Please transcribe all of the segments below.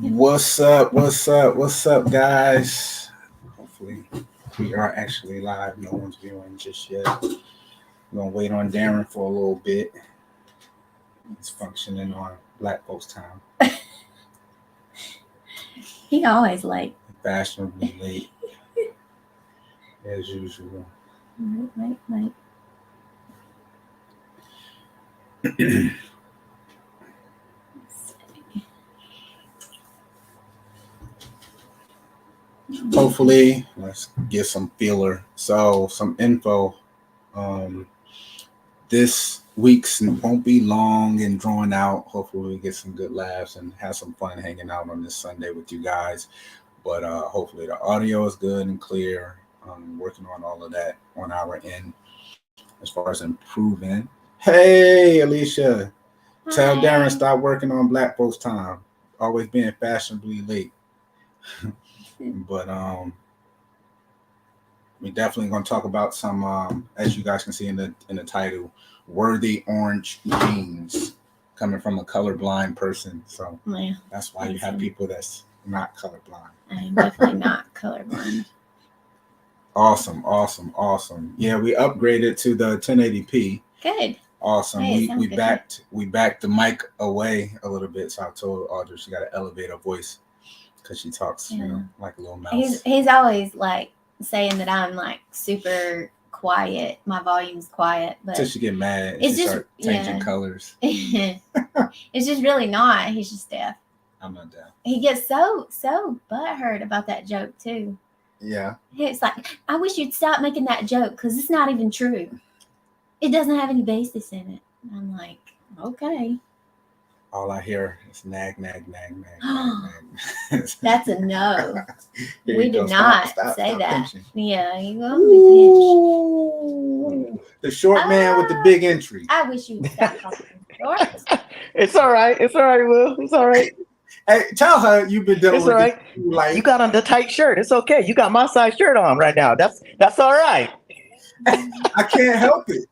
What's up? What's up? What's up, guys? Hopefully, we are actually live. No one's viewing just yet. We're gonna wait on Darren for a little bit. He's functioning on Black folks' time. He always late. Fashionably late, as usual. Late. Hopefully, let's get some feeler. So, some info. Um, this week's won't be long and drawn out. Hopefully, we get some good laughs and have some fun hanging out on this Sunday with you guys. But hopefully, the audio is good and clear. Working on all of that on our end as far as improving. Hey, Alicia, tell Darren stop working on Black folks' time. Always being fashionably late. But we definitely gonna talk about some as you guys can see in the title, worthy orange genes coming from a colorblind person. So that's why you have people that's not colorblind. I'm definitely not colorblind. Awesome. Yeah, we upgraded to the 1080p. Good. Awesome. Hey, we backed the mic away a little bit. So I told Audrey she got to elevate her voice because she talks, like a little mouse. He's always like saying that I'm like super quiet. My volume's quiet, but until she get mad, she start changing colors. It's just really not. He's just deaf. I'm not deaf. He gets so butthurt about that joke too. Yeah. It's like, I wish you'd stop making that joke because it's not even true. It doesn't have any basis in it. And I'm like, okay. All I hear is nag. That's a no. We did not say that. Pinching. Yeah, you go pinch. The short man with the big entry. I wish you would stop talking short. It's all right, Will. It's all right. Hey, tell her you've been dealing with it. Like, you got on the tight shirt. It's okay. You got my size shirt on right now. That's all right. I can't help it.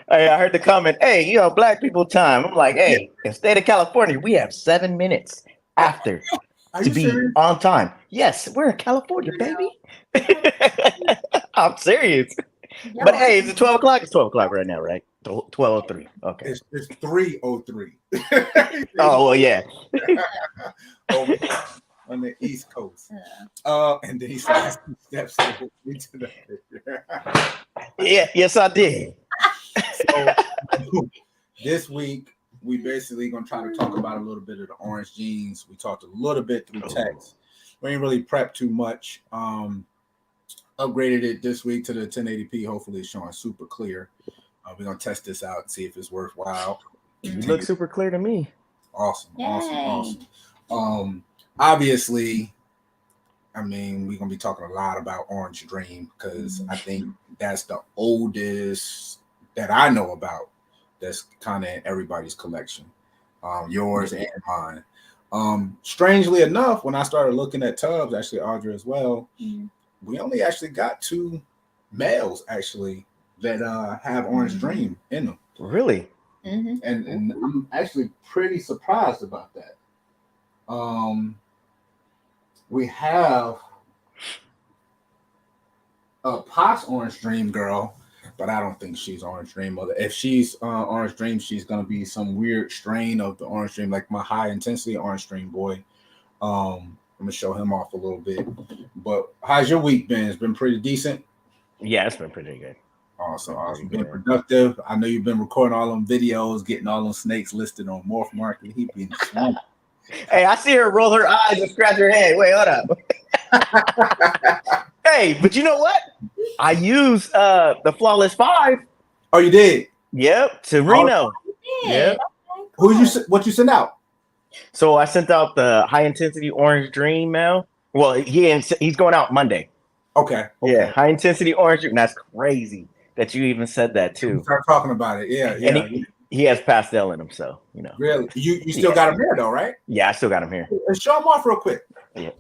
Hey, I heard the comment. Hey, Black people time. I'm like, hey, in the state of California, we have 7 minutes after to be on time. Yes, we're in California, baby. I'm serious. Yeah. But hey, is it 12 o'clock? It's 12 o'clock right now, right? 12:03. Okay. It's 3:03. Oh well, yeah. On the East Coast. And then he steps into the Yeah, yes, I did. So this week we basically gonna try to talk about a little bit of the orange genes. We talked a little bit through text. We ain't really prepped too much. Upgraded it this week to the 1080p. Hopefully it's showing super clear. We're gonna test this out and see if it's worthwhile. You look super clear to me. Awesome. Obviously, I mean, we're gonna be talking a lot about Orange Dream because I think that's the oldest that I know about. That's kind of in everybody's collection, yours and mine. Strangely enough, when I started looking at tubs, actually Audrey as well, we only actually got 2 males actually that have Orange Dream in them. Really? And I'm actually pretty surprised about that. We have a Pox Orange Dream girl, but I don't think she's Orange Dream. If she's Orange Dream, she's gonna be some weird strain of the Orange Dream, like my high intensity Orange Dream boy. I'm gonna show him off a little bit. But how's your week been? It's been pretty decent. Yeah, it's been pretty good. Awesome. Been productive. I know you've been recording all them videos, getting all them snakes listed on Morph Market. He been swamped. Hey, I see her roll her eyes and scratch her head. Wait, hold up. Hey, but you know what? I used the Flawless 5. Oh, you did? Yep, to Reno. Yep. What you sent out? So I sent out the high intensity Orange Dream mail. Well, he's going out Monday. Okay. Yeah, high intensity Orange Dream. That's crazy that you even said that too. Start talking about it. Yeah. And he has pastel in him, so Really, you still got him here though, right? Yeah, I still got him here. Let's show him off real quick. Yeah.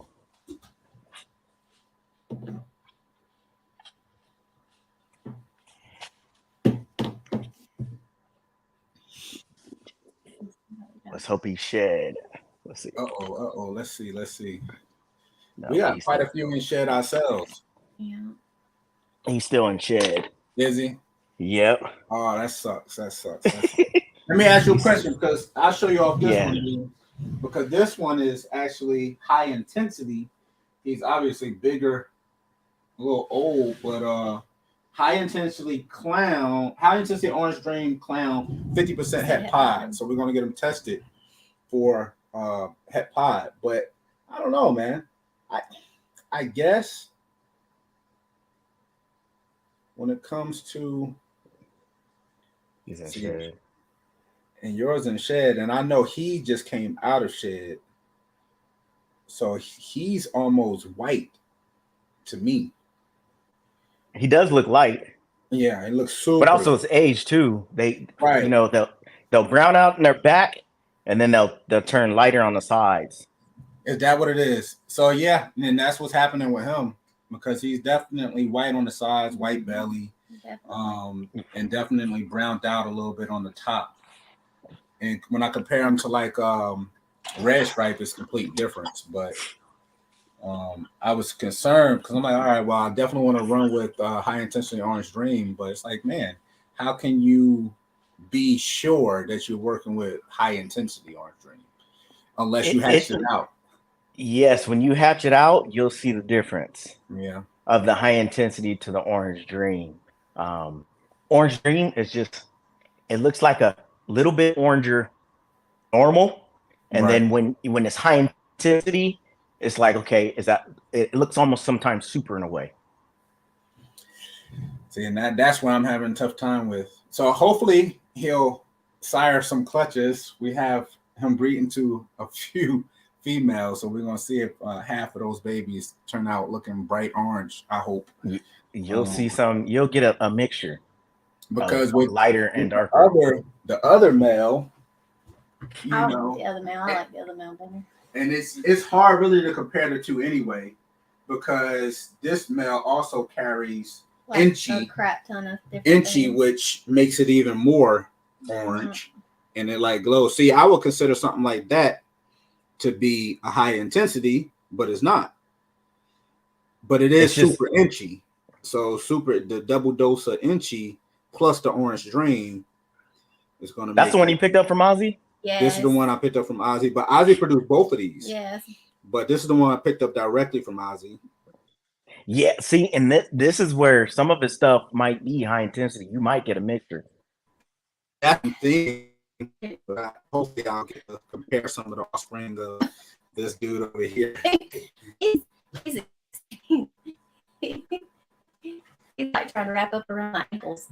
Let's hope he shed. Let's see. Let's see. No, We got he's quite still, a few in shed ourselves. Yeah. he's still in shed. Is he? Yep. Oh, that sucks. Let me ask you a question because I'll show you off this one. Because this one is actually high intensity. He's obviously bigger, a little old, but high intensity orange dream clown, 50% het pod. So we're gonna get him tested for het pod. But I don't know, man. I guess when it comes to He's in shed. And yours in shed, and I know he just came out of shed. So he's almost white to me. He does look light. Yeah, it looks super. But also it's age too. They right. You know, they'll brown out in their back and then they'll turn lighter on the sides. Is that what it is? So yeah, and that's what's happening with him because he's definitely white on the sides, white belly, and definitely browned out a little bit on the top. And when I compare him to like red stripe, it's complete difference. But I was concerned because I'm like, all right, well, I definitely want to run with high intensity orange dream, but it's like, man, how can you be sure that you're working with high intensity orange dream unless you hatch it out? Yes, when you hatch it out, you'll see the difference. Yeah. Of the high intensity to the orange dream. Orange dream is just, it looks like a little bit oranger normal, and then when it's high intensity, it's like, okay, is that it looks almost sometimes super in a way. See, and that's what I'm having a tough time with. So hopefully he'll sire some clutches. We have him breeding to a few females, so we're gonna see if half of those babies turn out looking bright orange. I hope you'll see some. You'll get a mixture because with lighter and darker. The other male, I like the other male. I like the other male better. And it's hard really to compare the two anyway, because this male also carries like inchy, a crap ton of different inchy, things. which makes it even more orange, and it like glows. See, I would consider something like that to be a high intensity, but it's not. But it is super inchy. So the double dose of inchy plus the orange dream is going to. That's the one you picked up from Ozzy. Yes. This is the one I picked up from Ozzy, but Ozzy produced both of these. Yes. But this is the one I picked up directly from Ozzy. Yeah, see, and this is where some of his stuff might be high intensity. You might get a mixture. That's the thing. But hopefully I'll get to compare some of the offspring of this dude over here. He's like trying to wrap up around my ankles.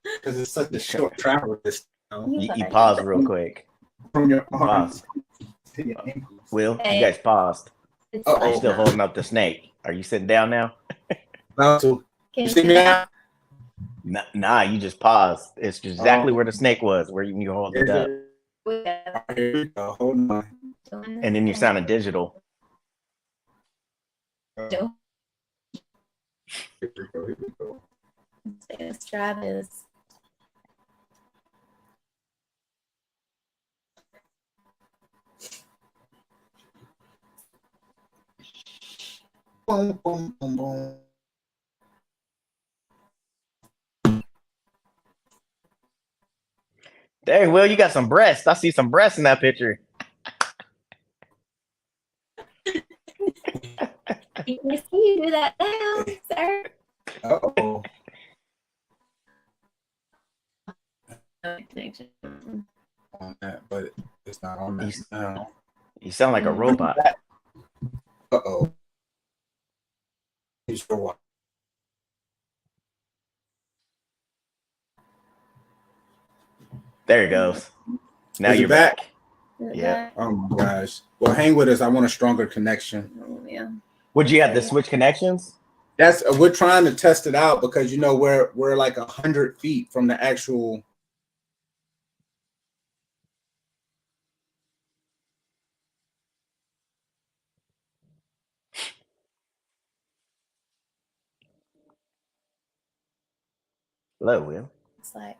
Because it's such a short travel distance. You pause real quick. From your arms. Will, you guys paused. I'm still holding up the snake. Are you sitting down now? You see me now? Nah, you just paused. It's exactly where the snake was, where you hold it up. Here we go. Hold on. And then you're sounding digital. Here we go. Let's try this. Boom, boom, boom, boom. Hey, Will, you got some breasts. I see some breasts in that picture. You can see you do that now, sir. Uh-oh. On that, but it's not on that now. You sound like a robot. Uh-oh. He's for what? There he goes. Now you're back. Yeah. Oh my gosh. Well, hang with us. I want a stronger connection. Oh, yeah. Would you have to switch connections? We're trying to test it out because we're like 100 feet from the actual. Hello, Will. It's like.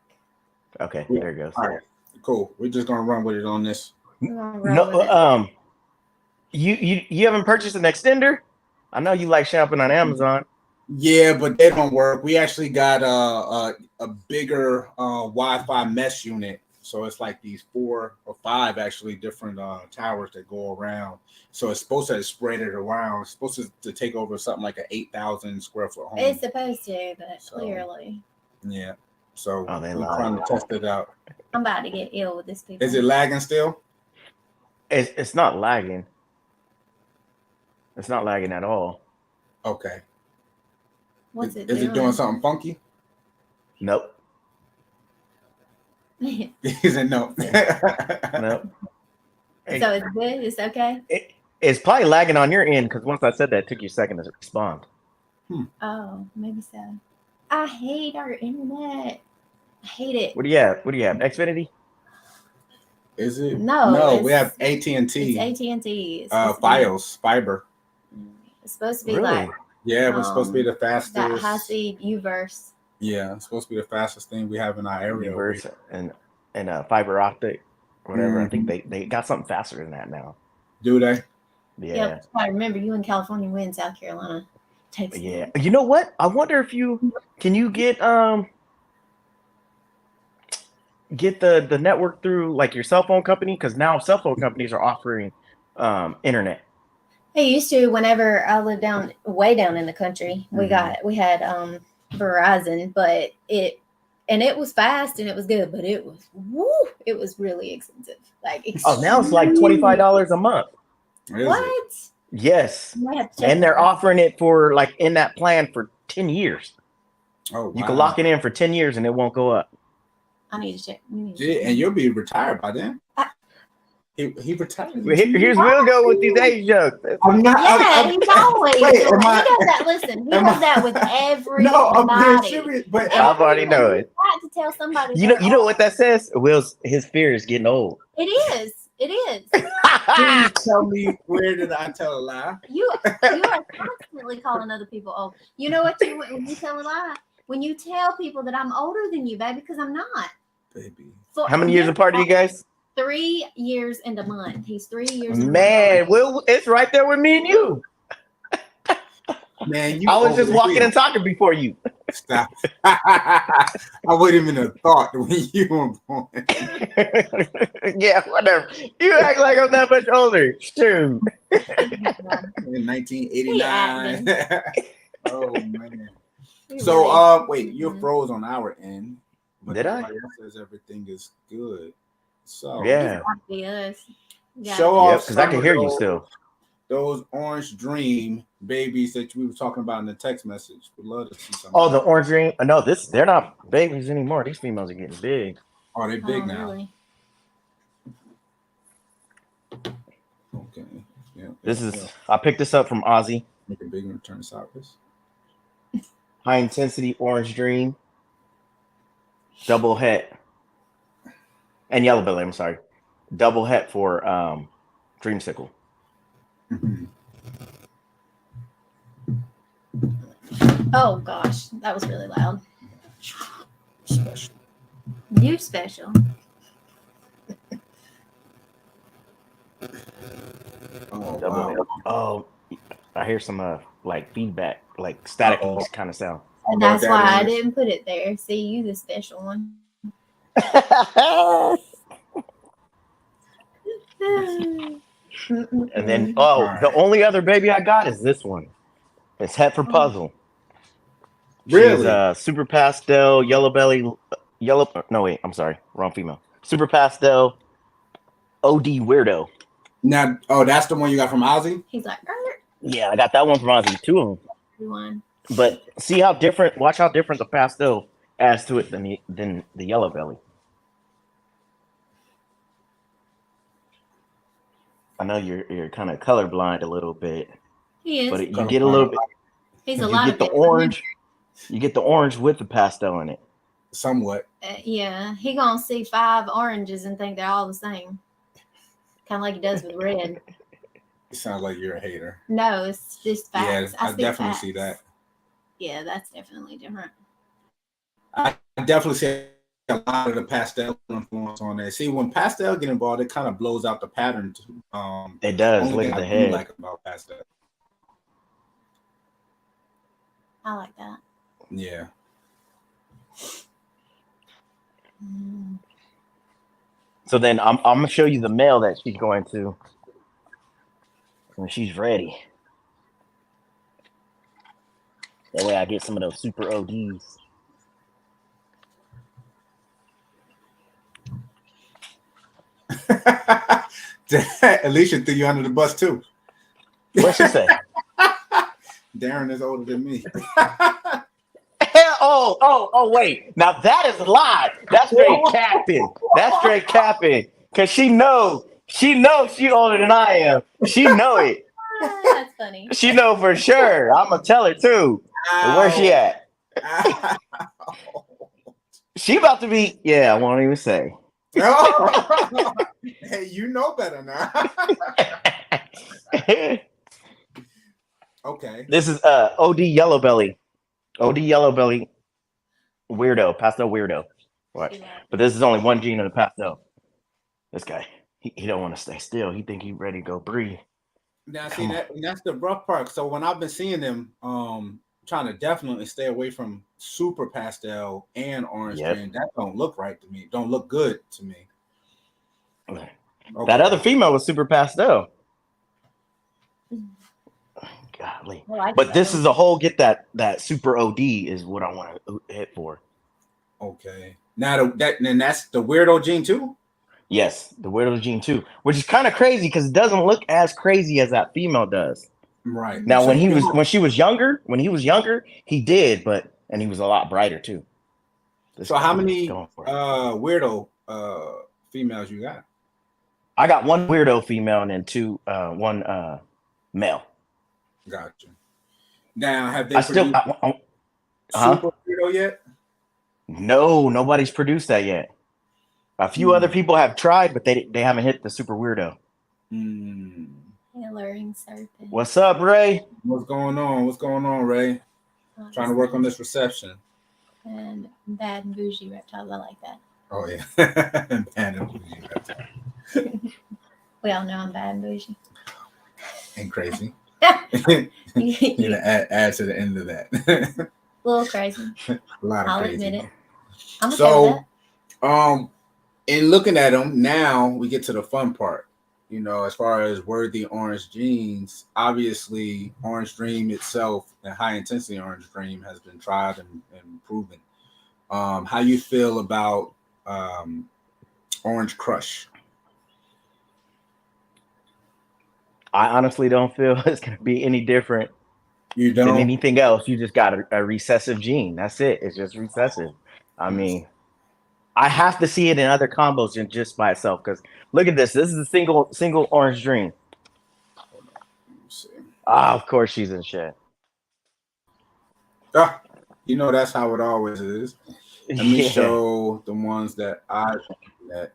Okay, there it goes. All right, cool. We're just gonna run with it on this. No, you haven't purchased an extender? I know you like shopping on Amazon. Yeah, but they don't work. We actually got a bigger Wi-Fi mesh unit, so it's like these 4 or 5 actually different towers that go around. So it's supposed to spread it around. It's supposed to take over something like an 8,000 square foot home. It's supposed to, but clearly. Yeah. So they we're lied. trying to test it out. I'm about to get ill with this people. Is it lagging still? It's not lagging. It's not lagging at all. Okay. What's it Is doing? it doing something funky? Nope. Is it no? Nope. So it's good? It's okay? It's probably lagging on your end because once I said that, it took you a second to respond. Oh, maybe so. I hate our internet. I hate it. What do you have? Xfinity? Is it? No, we have AT&T. It's AT&T. Fios, fiber. It's supposed to be Really? like Yeah, it's supposed to be the fastest. that high speed U-verse. Yeah, it's supposed to be the fastest thing we have in our area. Universe and fiber optic, whatever. I think they got something faster than that now. Do they? Yeah. I remember you in California, we in South Carolina. Texas. Yeah. You know what? I wonder if you get the network through like your cell phone company, because now cell phone companies are offering internet. I used to whenever I lived way down in the country. We had Verizon, but it was fast and it was good, but it was really expensive. Like now it's like $25 a month. What? Yes. And they're offering it for like in that plan for 10 years. Oh, wow. You can lock it in for 10 years and it won't go up. I need to check. And you'll be retired by then. He retired. Here's Will go with these age jokes. I'm not. Yeah, he's always. He does that. Listen, he does that with everybody. No, I'm being serious. But I already know it. I have to tell somebody. You know what that says? His fear is getting old. It is. It is. Please tell me, where did I tell a lie? You are constantly calling other people old. You know what? When you tell a lie, when you tell people that I'm older than you, baby, because I'm not. Baby. How many years apart are you guys? 3 years and a month. He's 3 years. Man, Will, it's right there with me and you. Man, I was just walking and talking before you. Stop. I wouldn't even have thought when you were born. Yeah, whatever. You act like I'm that much older. Shoot. In 1989. Oh man. So wait, you froze on our end. But did I? Says everything is good. So yeah. Show off because I can hear you still. Those orange dream babies that we were talking about in the text message. Would love to see something. Oh, the orange dream. No, they're not babies anymore. These females are getting big. Oh, they big now. Really? Okay. Yeah. I picked this up from Ozzy. Make it bigger and turn sideways. High intensity orange dream. Double het. And yellow belly, I'm sorry. Double het for dreamsicle. Oh gosh, that was really loud. Special. You special. Oh, Double wow. Oh, I hear some like feedback, like staticky kind of sound. And that's why I didn't put it there. See, you the special one. And then, the only other baby I got is this one. It's Het for Puzzle. Really? She's super pastel, yellow belly, no wait, I'm sorry, wrong female. Super pastel, OD weirdo. Now, that's the one you got from Ozzy? He's like, yeah, I got that one from Ozzy, 2 of them. everyone. But watch how different the pastel adds to it than the yellow belly. I know you're kind of colorblind a little bit. He is. But you get a little bit. He's a lot You of get the orange. You get the orange with the pastel in it. Somewhat. Yeah, he gonna see 5 oranges and think they're all the same. Kind of like he does with red. It sounds like you're a hater. No, it's just facts. Yeah, I definitely see that. Yeah, that's definitely different. I definitely see a lot of the pastel influence on there. See, when pastel get involved, it kind of blows out the pattern. It does. Only Look thing at the I do head. like about pastel. I like that. Yeah. So then I'm gonna show you the male that she's going to when she's ready. That way I get some of those super ODs. Alicia threw you under the bus too. What'd she say? Darren is older than me. Oh, wait. Now that is a lie. That's straight capping. That's straight capping. Cause she knows she older than I am. She know it. That's funny. She know for sure. I'm gonna tell her too. But where's she at? She about to be. Yeah, I won't even say. Hey, you know better now. Okay. This is OD Yellow Belly. OD Yellow Belly weirdo, pastel weirdo. What? But this is only one gene in the pastel. This guy, he don't want to stay still. He think he ready to go breathe. Now see that's the rough part. So when I've been seeing them trying to definitely stay away from super pastel and orange green, that don't look right to me. Don't look good to me. Okay. That other female was super pastel. Golly. But this is a whole get that super OD is what I want to hit for. Okay. Now that's the weirdo gene too? Yes, the weirdo gene too, which is kind of crazy because it doesn't look as crazy as that female does. Right. Now, when he was younger, he did, and he was a lot brighter too. So how many weirdo females you got? I got one weirdo female and then one male. Gotcha. Now, have they super weirdo yet? No, nobody's produced that yet. A few other people have tried, but they haven't hit the super weirdo. Tailoring serpent. What's up, Ray? What's going on, Ray? Trying to work on this reception. And bad and bougie reptiles. I like that. Oh yeah. Bad and bougie reptiles. We all know I'm bad and bougie. And crazy. You know, add to the end of that. A little crazy. A lot of I'll crazy. admit it. I'm okay with that. In looking at them now, we get to the fun part. You know, as far as worthy orange genes, obviously, Orange Dream itself, the high intensity Orange Dream, has been tried and proven. How you feel about Orange Crush? I honestly don't feel it's going to be any different than anything else. You just got a recessive gene. That's it. It's just recessive. I mean, I have to see it in other combos than just by itself. Because look at this. This is a single Orange Dream. Of course she's in shit. You know that's how it always is. Let me show the ones that I that.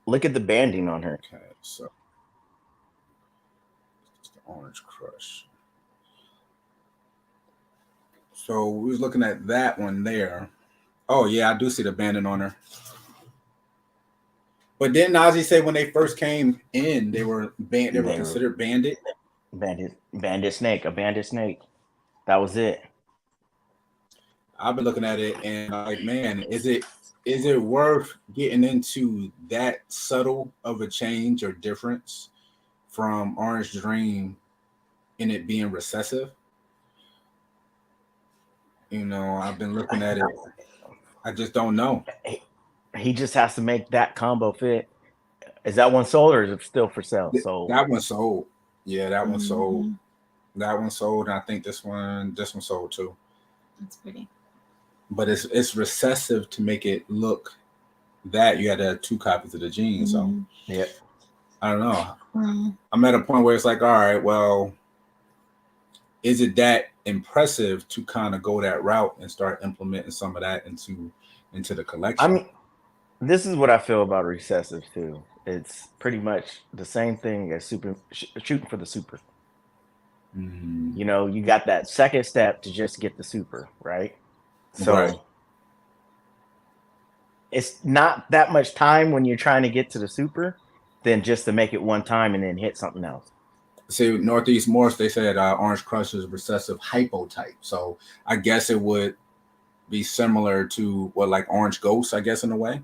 Look at the banding on her. Okay, so it's the Orange Crush. So we was looking at that one there. Oh yeah, I do see the banding on her. But didn't Ozzy say when they first came in, they were considered banded? Bandit snake, a bandit snake. That was it. I've been looking at it and like, man, is it worth getting into that subtle of a change or difference from Orange Dream in it being recessive? You know, I've been looking at it. I just don't know. He just has to make that combo fit. Is that one sold or is it still for sale? Sold. That one sold. Yeah, that one sold. That one sold. And I think this one sold too. That's pretty. But it's recessive to make it look that you had to have 2 copies of the gene. So yeah, I don't know. I'm at a point where it's like, all right, well, is it that impressive to kind of go that route and start implementing some of that into the collection? I mean, this is what I feel about recessive too. It's pretty much the same thing as shooting for the super. You know, you got that second step to just get the super, right? So it's not that much time when you're trying to get to the super than just to make it one time and then hit something else. See, Northeast Morse, they said Orange Crush is recessive hypotype. So I guess it would be similar to what, like Orange Ghost, I guess, in a way.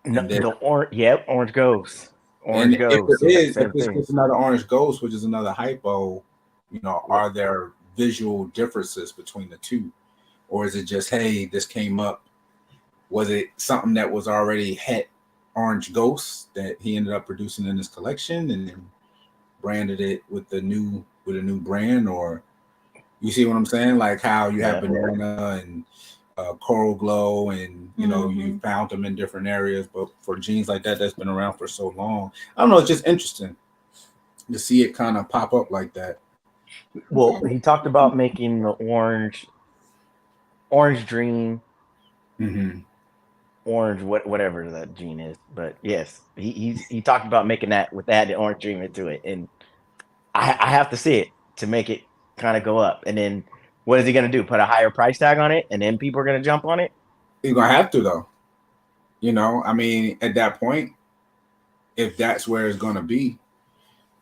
No, Orange Ghost. And if it is, if it's just another Orange Ghost, which is another hypo, are there visual differences between the two? Or is it just, hey, this came up? Was it something that was already het Orange Ghost that he ended up producing in his collection and then branded it with a new brand? Or you see what I'm saying? Like how you have Banana and Coral Glow, and you found them in different areas, but for jeans like that's been around for so long, I don't know. It's just interesting to see it kind of pop up like that. Well, he talked about making the orange dream, orange whatever that gene is, but yes, he talked about making that with the orange dream into it, and I have to see it to make it kind of go up, and then. What is he going to do? Put a higher price tag on it, and then people are going to jump on it? He's going to have to, though. I mean, at that point, if that's where it's going to be,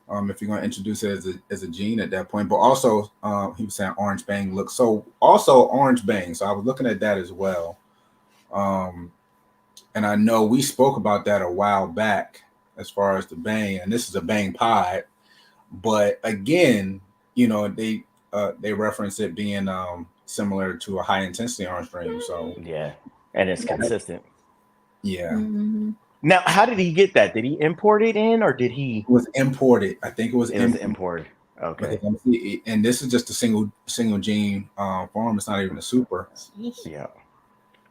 if you're going to introduce it as a gene at that point. But also, he was saying Orange Bang looks. So also Orange Bang. So I was looking at that as well. And I know we spoke about that a while back as far as the Bang. And this is a Bang pod. But again, they reference it being similar to a high intensity orange dream. So yeah, and it's consistent. Yeah. Mm-hmm. Now, how did he get that? Did he import it in, or did he? It was imported. I think it was imported. Okay. And this is just a single gene form. It's not even a super. Yeah.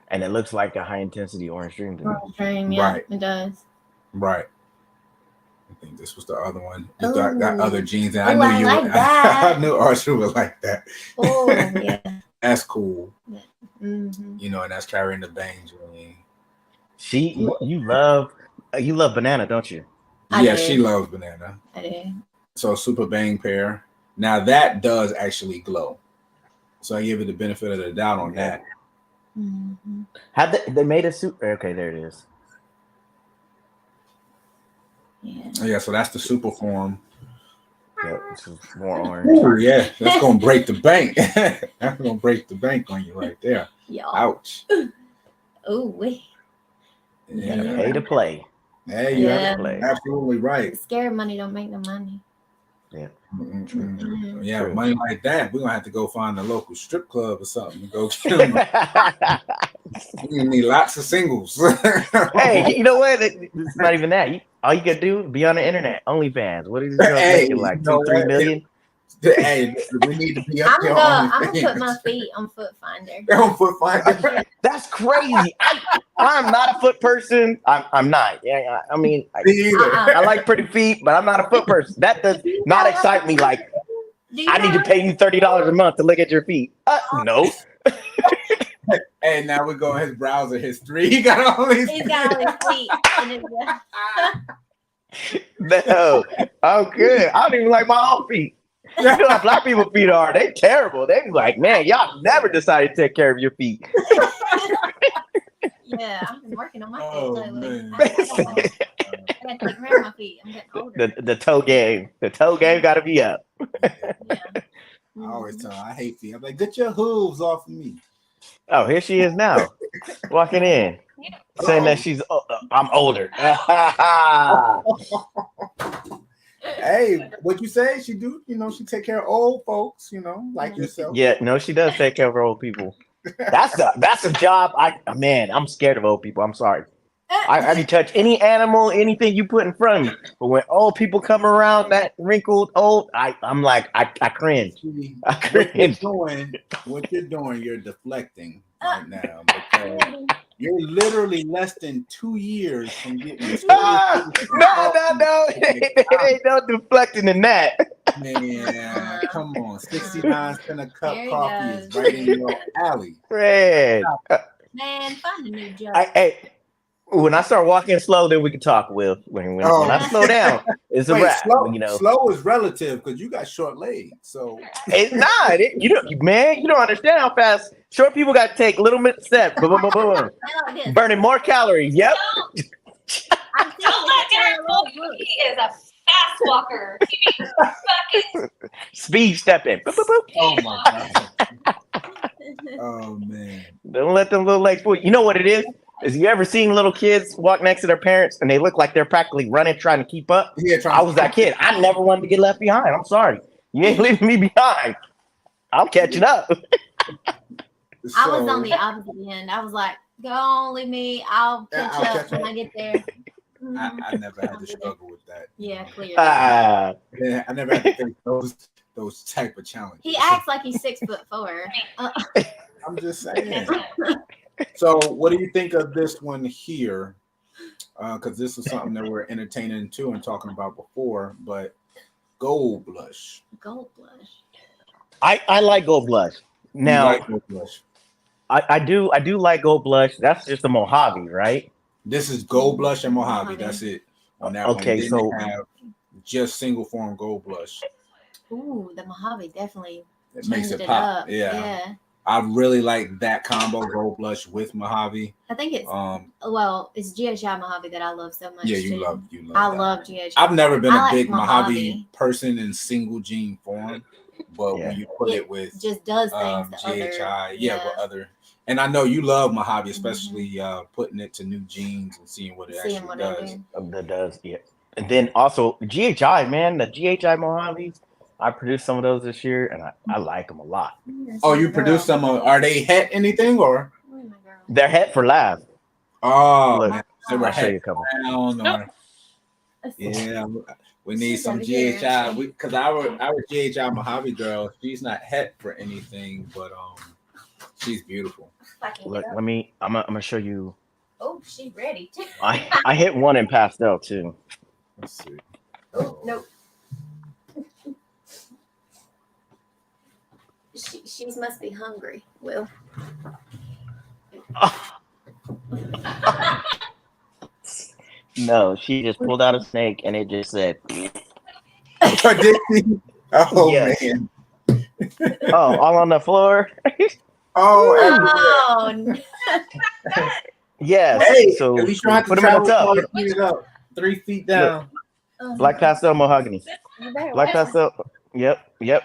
And it looks like a high intensity orange dream. Yeah, right. It does. Right. I think this was the other one. You got other genes, and I knew I knew Archer would like that. Oh yeah, that's cool. Mm-hmm. And that's carrying the Bang gene. You love Banana, don't you? She loves Banana. I do. So Super Bang pair. Now that does actually glow. So I give it the benefit of the doubt on that. Mm-hmm. Had they made a suit? Okay, there it is. Yeah, so that's the super form. Yeah, it's more orange. Ooh, yeah, that's gonna break the bank. That's gonna break the bank on you right there. Yeah. Ouch. Oh wait. You gotta pay to play. Yeah, you're absolutely right. Scared money don't make no money. Yeah. Mm-hmm. Yeah, true. Money like that, we're gonna have to go find a local strip club or something to go get them. We need lots of singles. Hey, you know what? It's not even that. All you gotta do is be on the internet. OnlyFans. What is it making? Like 2-3 million? Hey, we need to be up there. I'm gonna put my feet on Foot Finder. On Foot Finder. That's crazy. I'm not a foot person. I'm not. Yeah, I mean, I like pretty feet, but I'm not a foot person. That does not excite me. Like, I need to pay you $30 a month to look at your feet. No. Hey, now we go his browser history. He got all these. He's got all his feet. No, I'm good. I don't even like my own feet. You know how black people's feet are. They terrible. They be like, man, y'all never decided to take care of your feet. Yeah, I've been working on my feet lately. I gotta take care of my feet. I'm getting older. The toe game. The toe game got to be up. Yeah. I always tell her I hate feet. I'm like, get your hooves off of me. Oh, here she is now, walking in, saying that she's. I'm older. Hey, what you say? She do, she take care of old folks, like yourself. Yeah, no, she does take care of old people. That's a job. I'm scared of old people. I'm sorry. I can touch any animal, anything you put in front of me. But when old people come around, that wrinkled old, I'm like, I cringe. I cringe. What you're doing, you're deflecting right now because you're literally less than 2 years from getting. No. It ain't no deflecting in that. Man, come on. 69 cent a cup coffee is right in your alley. Fred. Man, find a new job. When I start walking slow, then we can talk, Will. When I slow down, it's a wrap. Slow is relative because you got short legs. So it's not. You don't understand how fast Short people got to take little steps. Boom, boom, boom, boom. I like this. Burning more calories. Yep. I'm Don't let Derek fool you. He is a fast walker. He be fucking Speed stepping. Boop, boop, boop. Oh my god. Oh man. Don't let them little legs fool you. You know what it is? Is you ever seen little kids walk next to their parents and they look like they're practically running, trying to keep up? Yeah, I was that kid. I never wanted to get left behind. I'm sorry. You ain't leaving me behind. I'm catching up. I was on the opposite end. I was like, go on, leave me. I'll catch up when I get there. I never had to struggle with that. Yeah, clearly. Yeah, I never had to face those type of challenges. He acts like he's 6'4". I'm just saying. So, what do you think of this one here? Because this is something that we're entertaining too and talking about before. But gold blush. Gold blush. I like gold blush. Now, You like gold blush. I do like gold blush. That's just a Mojave, right? This is gold blush and Mojave. That's it. On that Okay, one. so have just single form gold blush. Ooh, the Mojave definitely It makes changed it pop. up. Yeah. I really like that combo, gold blush with Mojave. I think it's it's GHI Mojave that I love so much. Yeah, you too. love I that. love GHI. I've never been I a like big Mojave Mojave person in single gene form, but when you put it with just does things GHI, other, with other, and I know you love Mojave, especially putting it to new genes and seeing what it actually does. That does, yeah. And then also GHI, man, the GHI Mojaves. I produced some of those this year, and I like them a lot. Oh, you produced some of? Are they het anything or? They're het for lab. Oh, look, man. I'll show you a couple. Yeah, we need some GHI. Because our GHI Mojave girl, she's not het for anything, but she's beautiful. Look, I'm gonna show you. Oh, she's ready too. I hit one in pastel too. Let's see. Oh, nope. She must be hungry, Will. No, she just pulled out a snake and it just said. Oh yes. Man. Oh, all on the floor. Oh. Yes. Hey, so at least you don't have to put them in the tub. Put it up 3 feet down. Look, black pastel mahogany. Black pastel. Yep.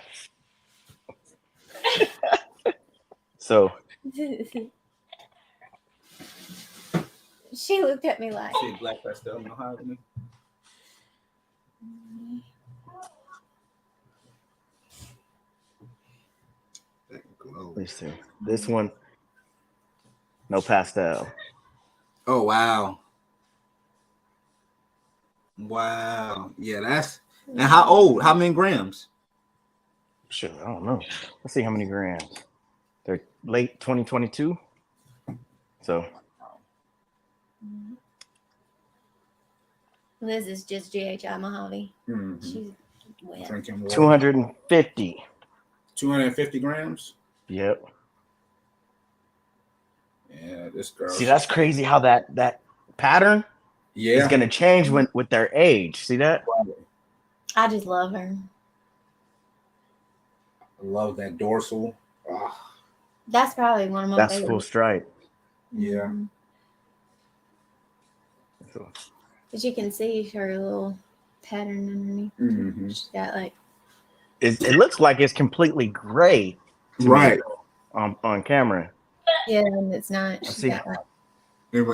So she looked at me like see black pastel mahogany. Let's see. This one, no pastel. Oh wow. Wow. Yeah, that's and how old? How many grams? Shit, I don't know. Let's see how many grams. They're late 2022. So Liz is just GHI Mojave. Mm-hmm. She's wet. Drinking water. 250. 250 grams. Yep. Yeah, this girl. See, that's crazy how that pattern is gonna change with their age. See that? I just love her. I love that dorsal. Oh, That's probably one of my that's favorites. full stripe. yeah. So, But you can see her little pattern underneath. Mm-hmm. She's got like it looks like it's completely gray. Right. On camera. yeah, and it's not. See. Got, like,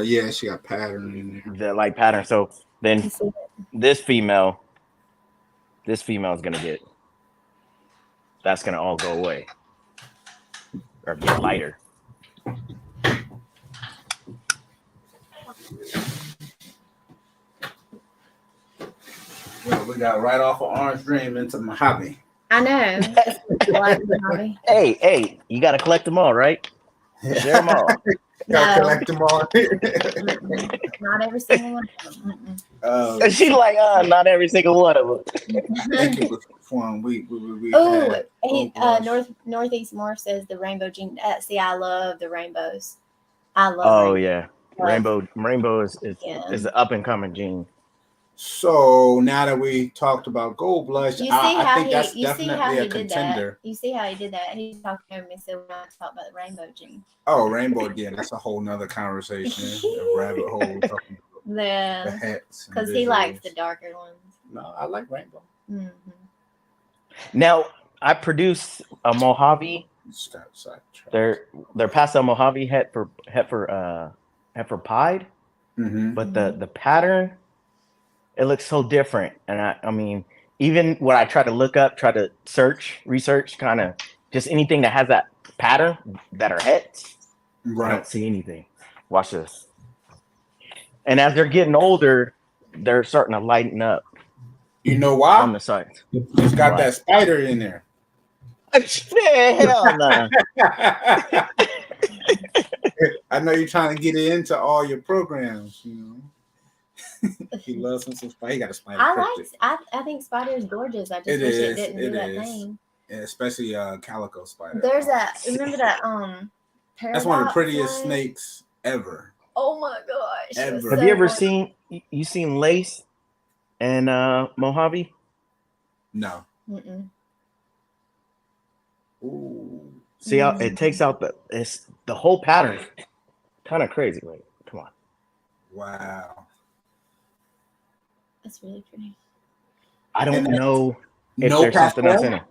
Yeah, she got pattern in there. The like pattern. So then you see it. this female is gonna get. That's gonna all go away or get lighter. Well, we got right off of Orange Dream into Mojave. I know. Like Mojave. Hey, you gotta collect them all, right? Share them all. Gotta collect them all. Not every single one of them. She's like, not every single one of them. Thank you for we Northeast Moore says the rainbow gene. See, I love the rainbows. I love. Oh rainbows. yeah, rainbow is an up and coming gene. So now that we talked about gold blush, I think that's you see how definitely he a did contender. that. You see how he did that. He talked over me, so we're not talking about the rainbow gene. Oh, rainbow, yeah, that's a whole nother conversation, a rabbit hole talking about the hats. Because he likes the darker ones. No, I like rainbow. Mm-hmm. Now I produce a Mojave. They're pastel Mojave heifer pied, but the pattern, it looks so different. And I mean, even when I try to look up, try to research, kind of just anything that has that pattern that are hets, I don't see anything. Watch this. And as they're getting older, they're starting to lighten up. You know why? On the sides. It's got that spider in there. Hell no. I know you're trying to get it into all your programs, you know. He loves some spider. He got a spider. I think spider is gorgeous. I just wish it didn't do that thing. Yeah, especially calico spider. There's remember that that's one of the prettiest snakes ever. Oh my gosh. Ever. Have you ever seen lace and Mojave? No. Mm-mm. Ooh. See how it takes out the whole pattern. Kind of crazy. Wait, come on. Wow. That's really pretty. I don't know if there's something else in it.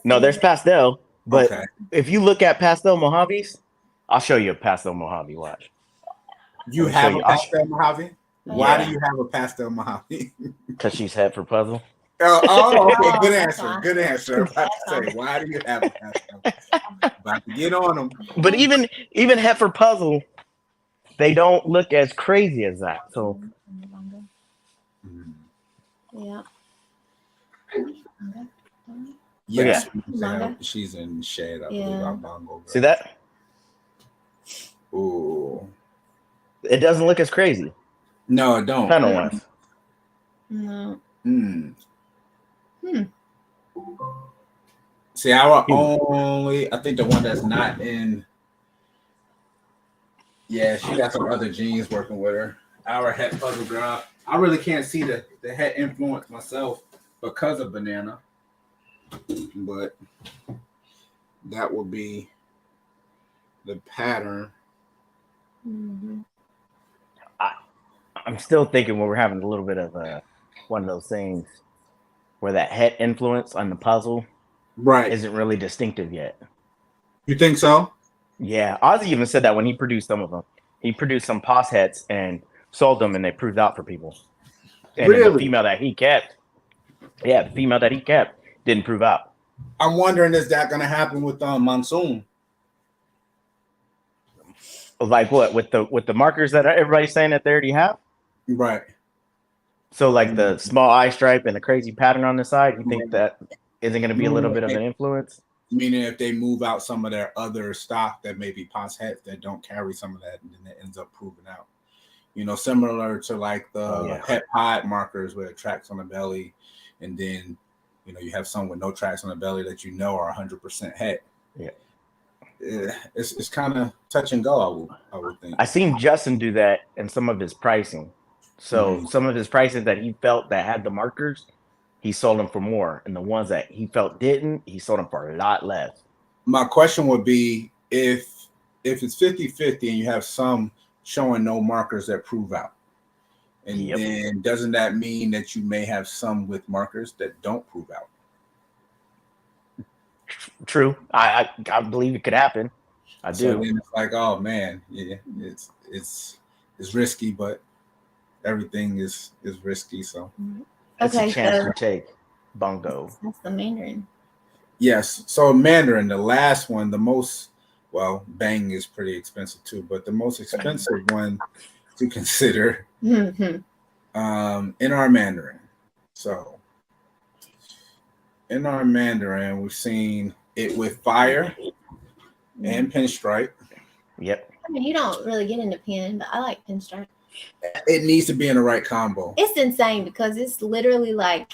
There's pastel, but if you look at pastel Mojaves, I'll show you a pastel Mojave. Watch. You have a pastel Mojave? Why do you have a pastel Mojave? Because she's head for puzzle. Okay. Good answer. Good answer. I'm about to say, why do you have a pastel? About to get on them. But even head for puzzle, they don't look as crazy as that. So. Yeah. Yes, she's in shade. I believe our bongo. See that? Ooh. It doesn't look as crazy. No, it don't. Panel wise. No. See, our only, I think the one that's not in. Yeah, she got some other genes working with her. Our het puzzle girl. I really can't see the het influence myself because of banana. But that would be the pattern. Mm-hmm. I'm still thinking we're having a little bit of one of those things where that het influence on the puzzle isn't really distinctive yet. You think so? Yeah, Ozzy even said that when he produced some of them. He produced some pos hets and sold them, and they proved out for people. And the female that he kept, didn't prove out. I'm wondering, is that going to happen with Monsoon? Like what, with the markers that everybody's saying that they already have? Right. So like the small eye stripe and the crazy pattern on the side, you think that isn't going to be a little bit of an influence? Meaning if they move out some of their other stock that may be pos hets that don't carry some of that, and then it ends up proving out. You know, similar to like the het pod markers with tracks on the belly, and then you know you have some with no tracks on the belly that you know are 100% het. Yeah. It's kind of touch and go. I would think. I seen Justin do that in some of his pricing. So some of his prices that he felt that had the markers, he sold them for more, and the ones that he felt didn't, he sold them for a lot less. My question would be if it's 50-50 and you have some showing no markers that prove out, and then doesn't that mean that you may have some with markers that don't prove out? True. I believe it could happen. I do. So then it's like, oh man, yeah, it's risky, but everything is risky. So it's a chance to take. Bongo. That's the Mandarin. Yes. So Mandarin, the last one, the most, well, Bang is pretty expensive too, but the most expensive one to consider in our Mandarin. So in our Mandarin, we've seen it with fire and pinstripe. Yep. I mean, you don't really get into pin, but I like pinstripe. It needs to be in the right combo. It's insane because it's literally like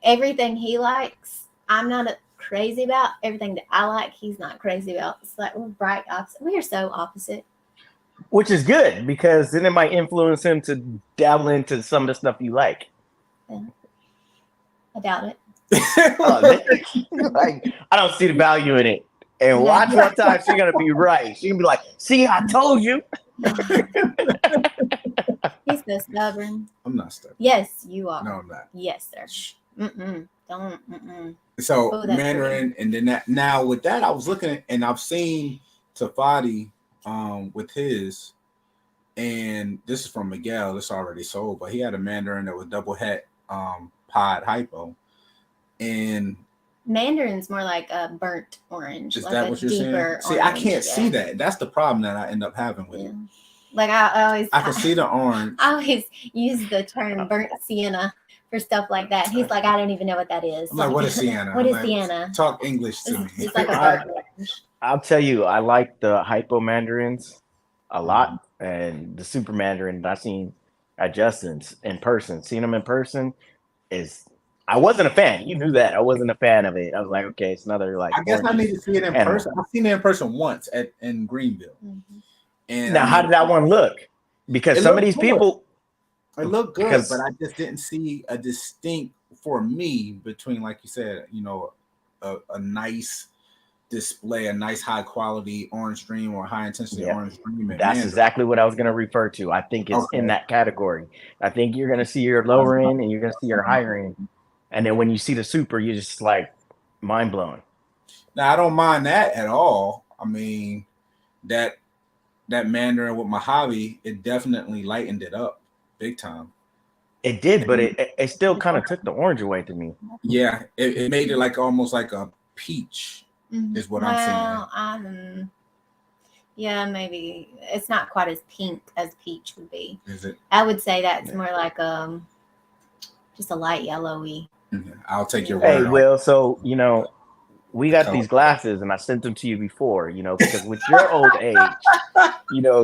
everything he likes, I'm not crazy about. Everything that I like, he's not crazy about. It's like we're bright opposite. We are so opposite. Which is good because then it might influence him to dabble into some of the stuff you like. I doubt it. Like, I don't see the value in it. And watch one time, she's gonna be right. She's gonna be like, "See, I told you." He's so stubborn. I'm not stubborn. Yes, you are. No, I'm not. Yes, sir. Don't. So Oh, Mandarin, and then that. Now with that, I was looking at, and I've seen Tafadi with his, and this is from Miguel. It's already sold, but he had a Mandarin that was double het pod hypo, and Mandarin's more like a burnt orange. is like that a what you're deeper saying? See, I orange, can't see that. That's the problem that I end up having with it. Like I can see the orange. I always use the term burnt sienna for stuff like that. He's like, I don't even know what that is. I'm like, what is sienna? What is like, sienna? Talk English to me. It's like a burnt orange. I'll tell you, I like the hypo mandarins a lot, and the super mandarin that I seen at Justin's in person. Seeing them in person is. I wasn't a fan. You knew that. I wasn't a fan of it. I was like, okay, it's another like. I guess I need to see it in person. I've seen it in person once in Greenville. Mm-hmm. And now, how did that one look? Because some of these people, it looked good, but I just didn't see a distinct for me between, like you said, a nice display, a nice high quality orange dream or high intensity orange dream. That's exactly what I was going to refer to. I think it's in that category. I think you're going to see your lower end and you're going to see your higher end. And then when you see the super, you're just like mind blown. Now, I don't mind that at all. I mean, that Mandarin with Mojave, it definitely lightened it up big time. It did, but it still kind of took the orange away to me. Yeah, it made it like almost like a peach. Is what I'm seeing. Yeah, maybe it's not quite as pink as peach would be. Is it? I would say that's more like just a light yellowy. I'll take your word. Hey, Will. So we got these glasses, and I sent them to you before. Because with your old age,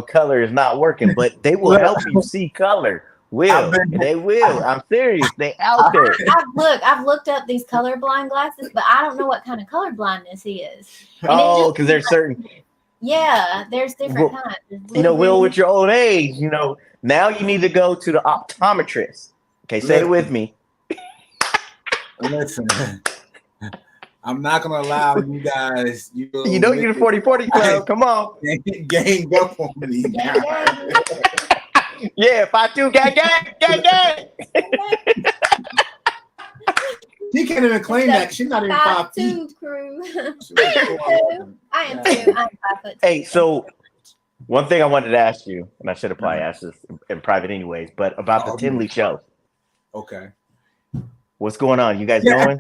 color is not working, but they will help you see color. They will. I'm serious. They out there. I've looked up these colorblind glasses, but I don't know what kind of color blindness he is. Because there's certain. Yeah, there's different kinds. Will, with your old age, now you need to go to the optometrist. Okay, say it with me. Listen, I'm not gonna allow you guys. You're the 40-40 club. Come on, gang up on me. Yeah, 5'2", gang. She can't even claim that. She's not even 5'2". Crew. I am too. I'm 5 foot. Hey, so one thing I wanted to ask you, and I should have probably asked this in private anyways, but about the Tinley show. Okay. What's going on? You guys going?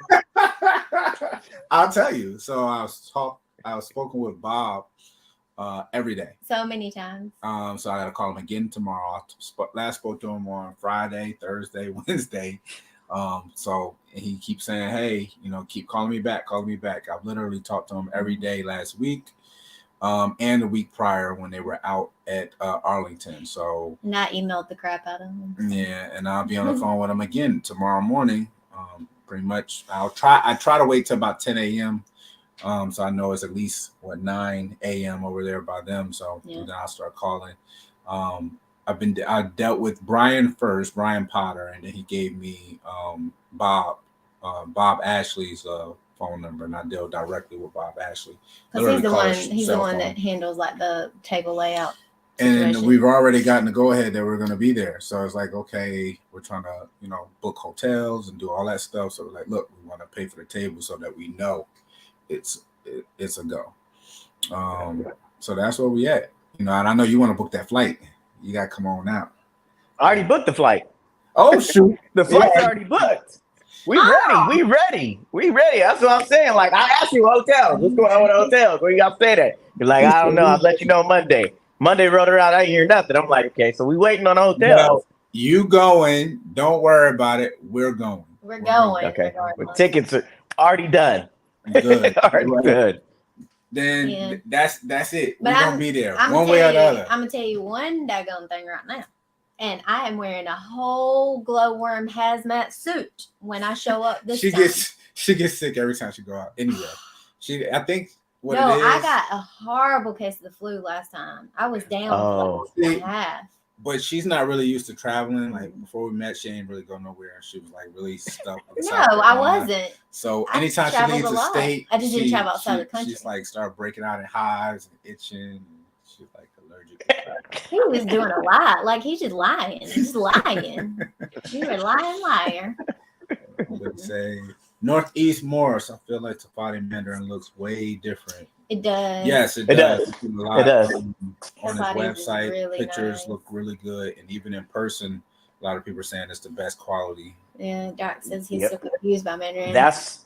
I'll tell you. So I was spoken with Bob every day. So many times. So I got to call him again tomorrow. Last spoke to him on Friday, Thursday, Wednesday. So he keeps saying, hey, keep calling me back. I've literally talked to him every day last week. And the week prior when they were out at Arlington. So and I emailed the crap out of him. Yeah, and I'll be on the phone with him again tomorrow morning. Pretty much I try to wait till about 10 a.m. So I know it's at least 9 a.m. over there by them. So then I'll start calling. I dealt with Brian first, Brian Potter, and then he gave me Bob Ashley's phone number, and I deal directly with Bob Ashley. Because he's the one that handles like the table layout. And we've already gotten the go ahead that we're going to be there. So it's like, okay, we're trying to, book hotels and do all that stuff. So we're like, look, we want to pay for the table so that we know it's a go. So that's where we at. And I know you want to book that flight. You got to come on out. I already booked the flight. Oh, shoot. The flight's already booked. We ready. That's what I'm saying. Like, I asked you hotels. What's going on with hotels? Where you got to stay at? You're like, I don't know. I'll let you know Monday. Monday rolled around. I didn't hear nothing. I'm like, okay, so we waiting on a hotel. No, you going. Don't worry about it. We're going. We're going. Okay. But tickets are already done. Good. Good. Then that's it. But we're going to be there. One way or the other. I'm going to tell you one daggone thing right now. And I am wearing a whole glowworm hazmat suit when I show up this time. She gets sick every time she go out. Anyway, I think what no, it is. I got a horrible case of the flu last time. I was down for like a half. but she's not really used to traveling. Like before we met, she ain't really go nowhere. She was like really stuck. In No, South I Carolina. wasn't. So I anytime she traveled leaves a the lot. state, I just didn't travel outside the country. She's like start breaking out in hives and itching. She's like allergic to travel. He was doing a lot. Like he's just lying. Just lying. You're a lying liar. I would say Northeast Morris. I feel like Tafati Mandarin looks way different. It does. Yes, it does. does. It does. On his Tafati's is website, really pictures nice. look really good, and even in person, a lot of people are saying it's the best quality. Yeah, Doc says he's Yep. so confused by Mandarin. That's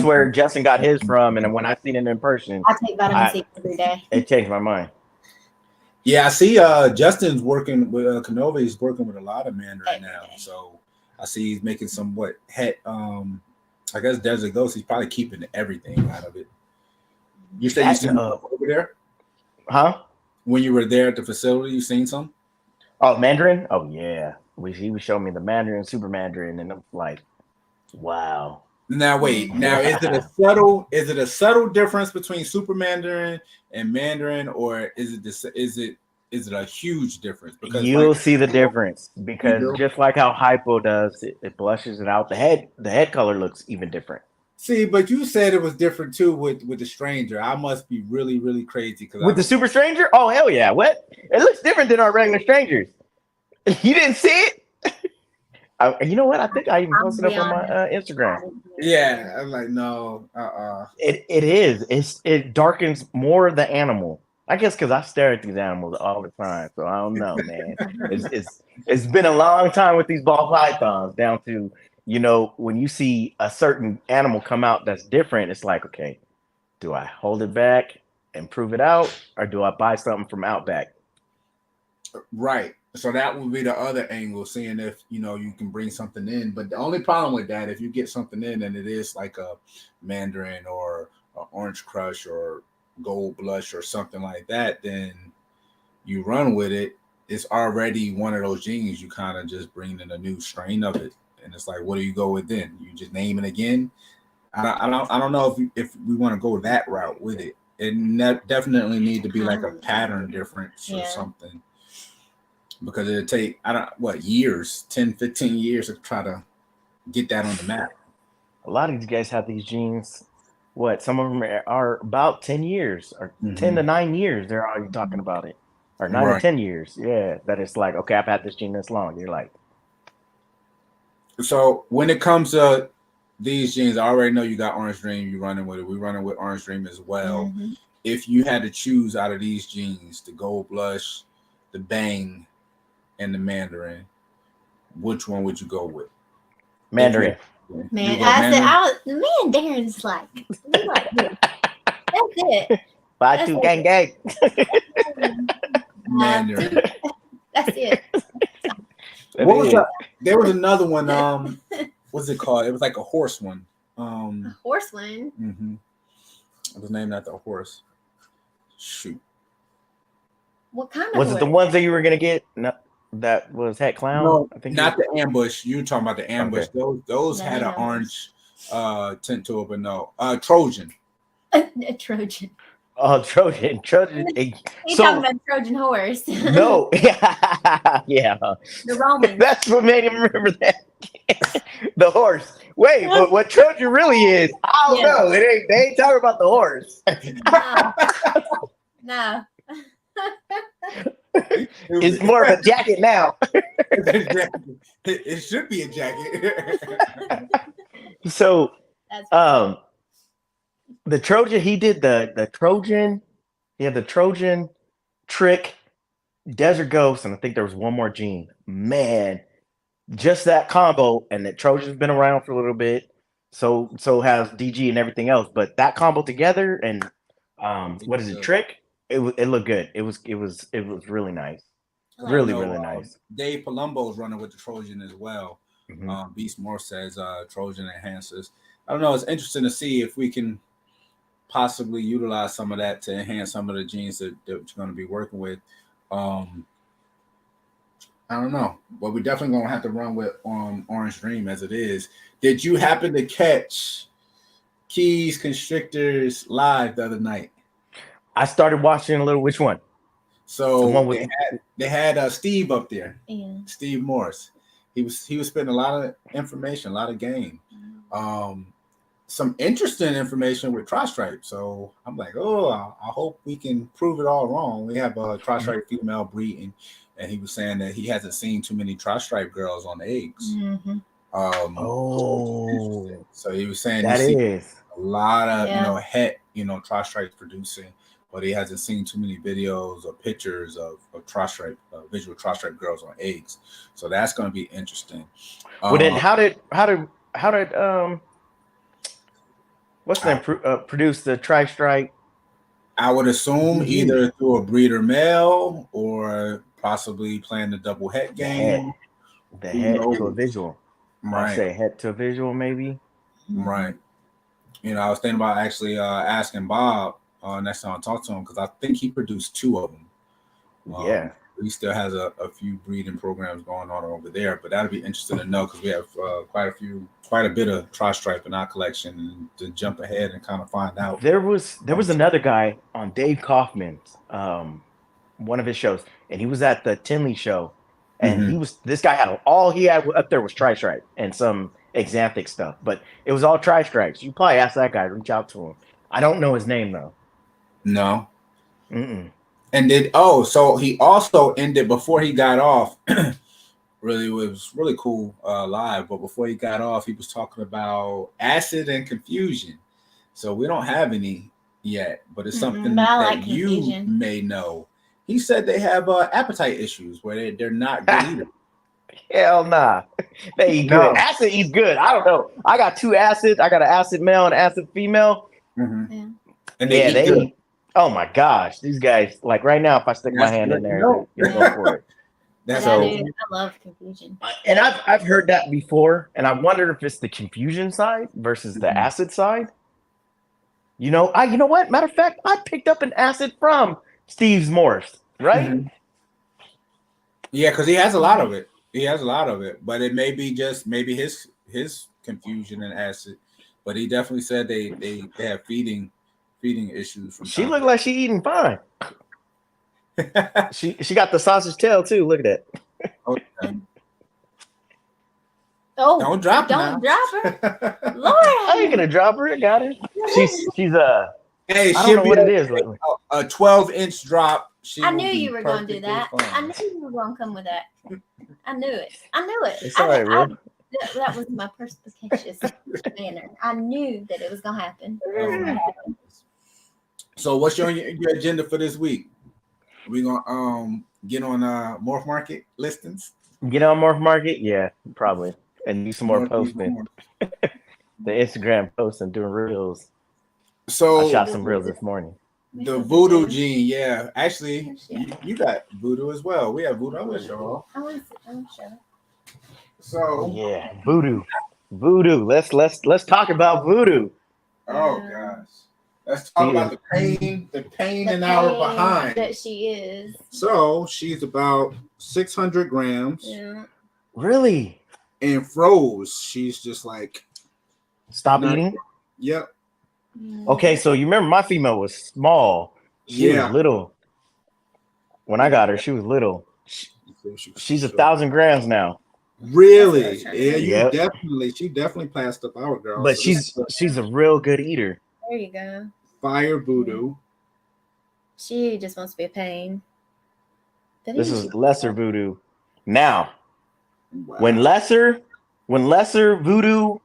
where Justin got his from, and then when I seen it in person, I take vitamin C every day. it changed my mind. Yeah, I see. Justin's working with Canova. He's working with a lot of Mandarin now, so I see he's making some I guess Desert Ghost. He's probably keeping everything out of it. You said you seen over there, huh? When you were there at the facility, you seen some? Oh, Mandarin. Oh yeah, he was showing me the Mandarin, Super Mandarin, and I'm like, wow. Now wait. Now is it a subtle difference between Super Mandarin and Mandarin, or is it a huge difference? Because you'll see the difference because just like how Hypo does, it blushes it out. The head color looks even different. See, but you said it was different too with the Stranger. I must be really, really crazy with the Super Stranger. Oh hell yeah! What? It looks different than our regular Strangers. You didn't see it? You know what? I think I even posted up on my Instagram. Yeah, I'm like, no, It is. It darkens more the animal. I guess because I stare at these animals all the time, so I don't know, man. It's been a long time with these ball pythons. Down to when you see a certain animal come out that's different, it's like, okay, do I hold it back and prove it out, or do I buy something from Outback? Right. So that would be the other angle, seeing if you can bring something in. But the only problem with that, if you get something in and it is like a Mandarin or an Orange Crush or Gold Blush or something like that, then you run with it. It's already one of those genes. You kind of just bring in a new strain of it, and it's like, what do you go with then? You just name it again. I don't know if we want to go that route with it. It definitely need to be like a pattern difference or something. Because it'll take, years, 10, 15 years to try to get that on the map. A lot of these guys have these genes. Some of them are about 10 years or 10 to 9 years. They're already talking about it. Or 9 to 10 years. Yeah. That it's like, okay, I've had this gene this long. You're like. So when it comes to these genes, I already know you got Orange Dream. You're running with it. We're running with Orange Dream as well. Mm-hmm. If you had to choose out of these genes, the Gold Blush, the Bang, and the Mandarin, which one would you go with? Mandarin. Man, Mandarin's like that's it. Buy two gang gang. Mandarin. That's it. What was that? There was another one. What's it called? It was like a horse one. A horse one. Mm-hmm. It was named after a horse. Shoot. What kind of was horse? it the ones that you were gonna get? No. That was Het Clown. No, I think not the ambush. You were talking about the ambush. Okay. Those had an orange tint to it, but no. Trojan. A Trojan. Oh, Trojan. He's talking about Trojan horse. No. Yeah. The Roman. That's what made him remember that. The horse. Wait, but what Trojan really is, I don't know. They ain't talking about the horse. No. It's more of a jacket now. It should be a jacket. So, the Trojan, he did the Trojan. He had the Trojan, Trick, Desert Ghost, and I think there was one more gene. Man, just that combo, and the Trojan's been around for a little bit. So has DG and everything else. But that combo together, and what is it, Trick? It looked good. It was really nice. Really nice. Dave Palumbo's running with the Trojan as well. Mm-hmm. Beast Moore says Trojan enhances. I don't know. It's interesting to see if we can possibly utilize some of that to enhance some of the genes that you're going to be working with. I don't know, but we're definitely going to have to run with Orange Dream as it is. Did you happen to catch Keys Constrictors live the other night? I started watching a little. Which one? So with they had Steve up there. Yeah. Steve Morris. He was spending a lot of information, a lot of game. Some interesting information with Tristripes. So I'm like, oh, I hope we can prove it all wrong. We have a Tristripe female breeding, and he was saying that he hasn't seen too many Tristripe girls on eggs. Mm-hmm. So he was saying that is a lot of het Tristripes producing, but he hasn't seen too many videos or pictures of Tristripe visual Tristripe girls on eggs. So that's going to be interesting. Well, then how did what's the name produce the Tristripe? I would assume either through a breeder male or possibly playing the double het game. The het to a visual. Right. I say het to a visual, maybe. Right. I was thinking about actually asking Bob next time I talk to him, because I think he produced 2 of them. He still has a few breeding programs going on over there, but that'd be interesting to know, because we have quite a bit of Tristripe in our collection, and to jump ahead and kind of find out. There was another guy on Dave Kaufman's one of his shows, and he was at the Tinley show, and this guy had all he had up there was Tristripe and some Exanthic stuff, but it was all Tristripes. You probably ask that guy, reach out to him. I don't know his name though. No. And so he also ended before he got off. Really, it was really cool live. But before he got off, he was talking about acid and confusion. So we don't have any yet, but it's something that you may know. He said they have appetite issues where they're not good eaters. Hell nah. They eat good. Acid eats good. I don't know. I got 2 acids. I got an acid male and acid female. And they eat. Oh my gosh, these guys! Like right now, if I stick my hand in there, you go for it. I love confusion. And I've heard that before, and I wonder if it's the confusion side versus the acid side. You know what? Matter of fact, I picked up an acid from Steve Morris, right? Yeah, because he has a lot of it. But it may be just his confusion and acid. But he definitely said they have feeding issues. She looked like she eating fine. she got the sausage tail too. Look at that. Okay. Oh, don't drop her. Lord, I ain't gonna drop her. I got her. She's hey, I don't know what it is. A 12-inch drop. I knew you were gonna do that. I knew you were gonna come with that. I knew it. It's all right, Red. That was my perspicacious manner. I knew that it was gonna happen. So, what's your agenda for this week? We gonna get on Morph Market listings? Get on Morph Market, yeah, probably, and do some more posting. The Instagram posts and doing reels. So I shot some reels this morning. The Voodoo gene, yeah. Actually, you got Voodoo as well. We have Voodoo. I'm gonna show off. So yeah, Voodoo. Let's talk about Voodoo. Oh gosh. Let's talk about the pain in our behind. That she is. So she's about 600 grams. Yeah. Really? And froze. She's just like stop eating. Yep. Okay, so you remember my female was small. She was little. When I got her, she was little. She's 1,000 grams now. Really? Yeah, she definitely passed up our girl. But so she's a real good eater. There you go. Fire Voodoo. She just wants to be a pain. This is lesser Voodoo. Now, when lesser Voodoo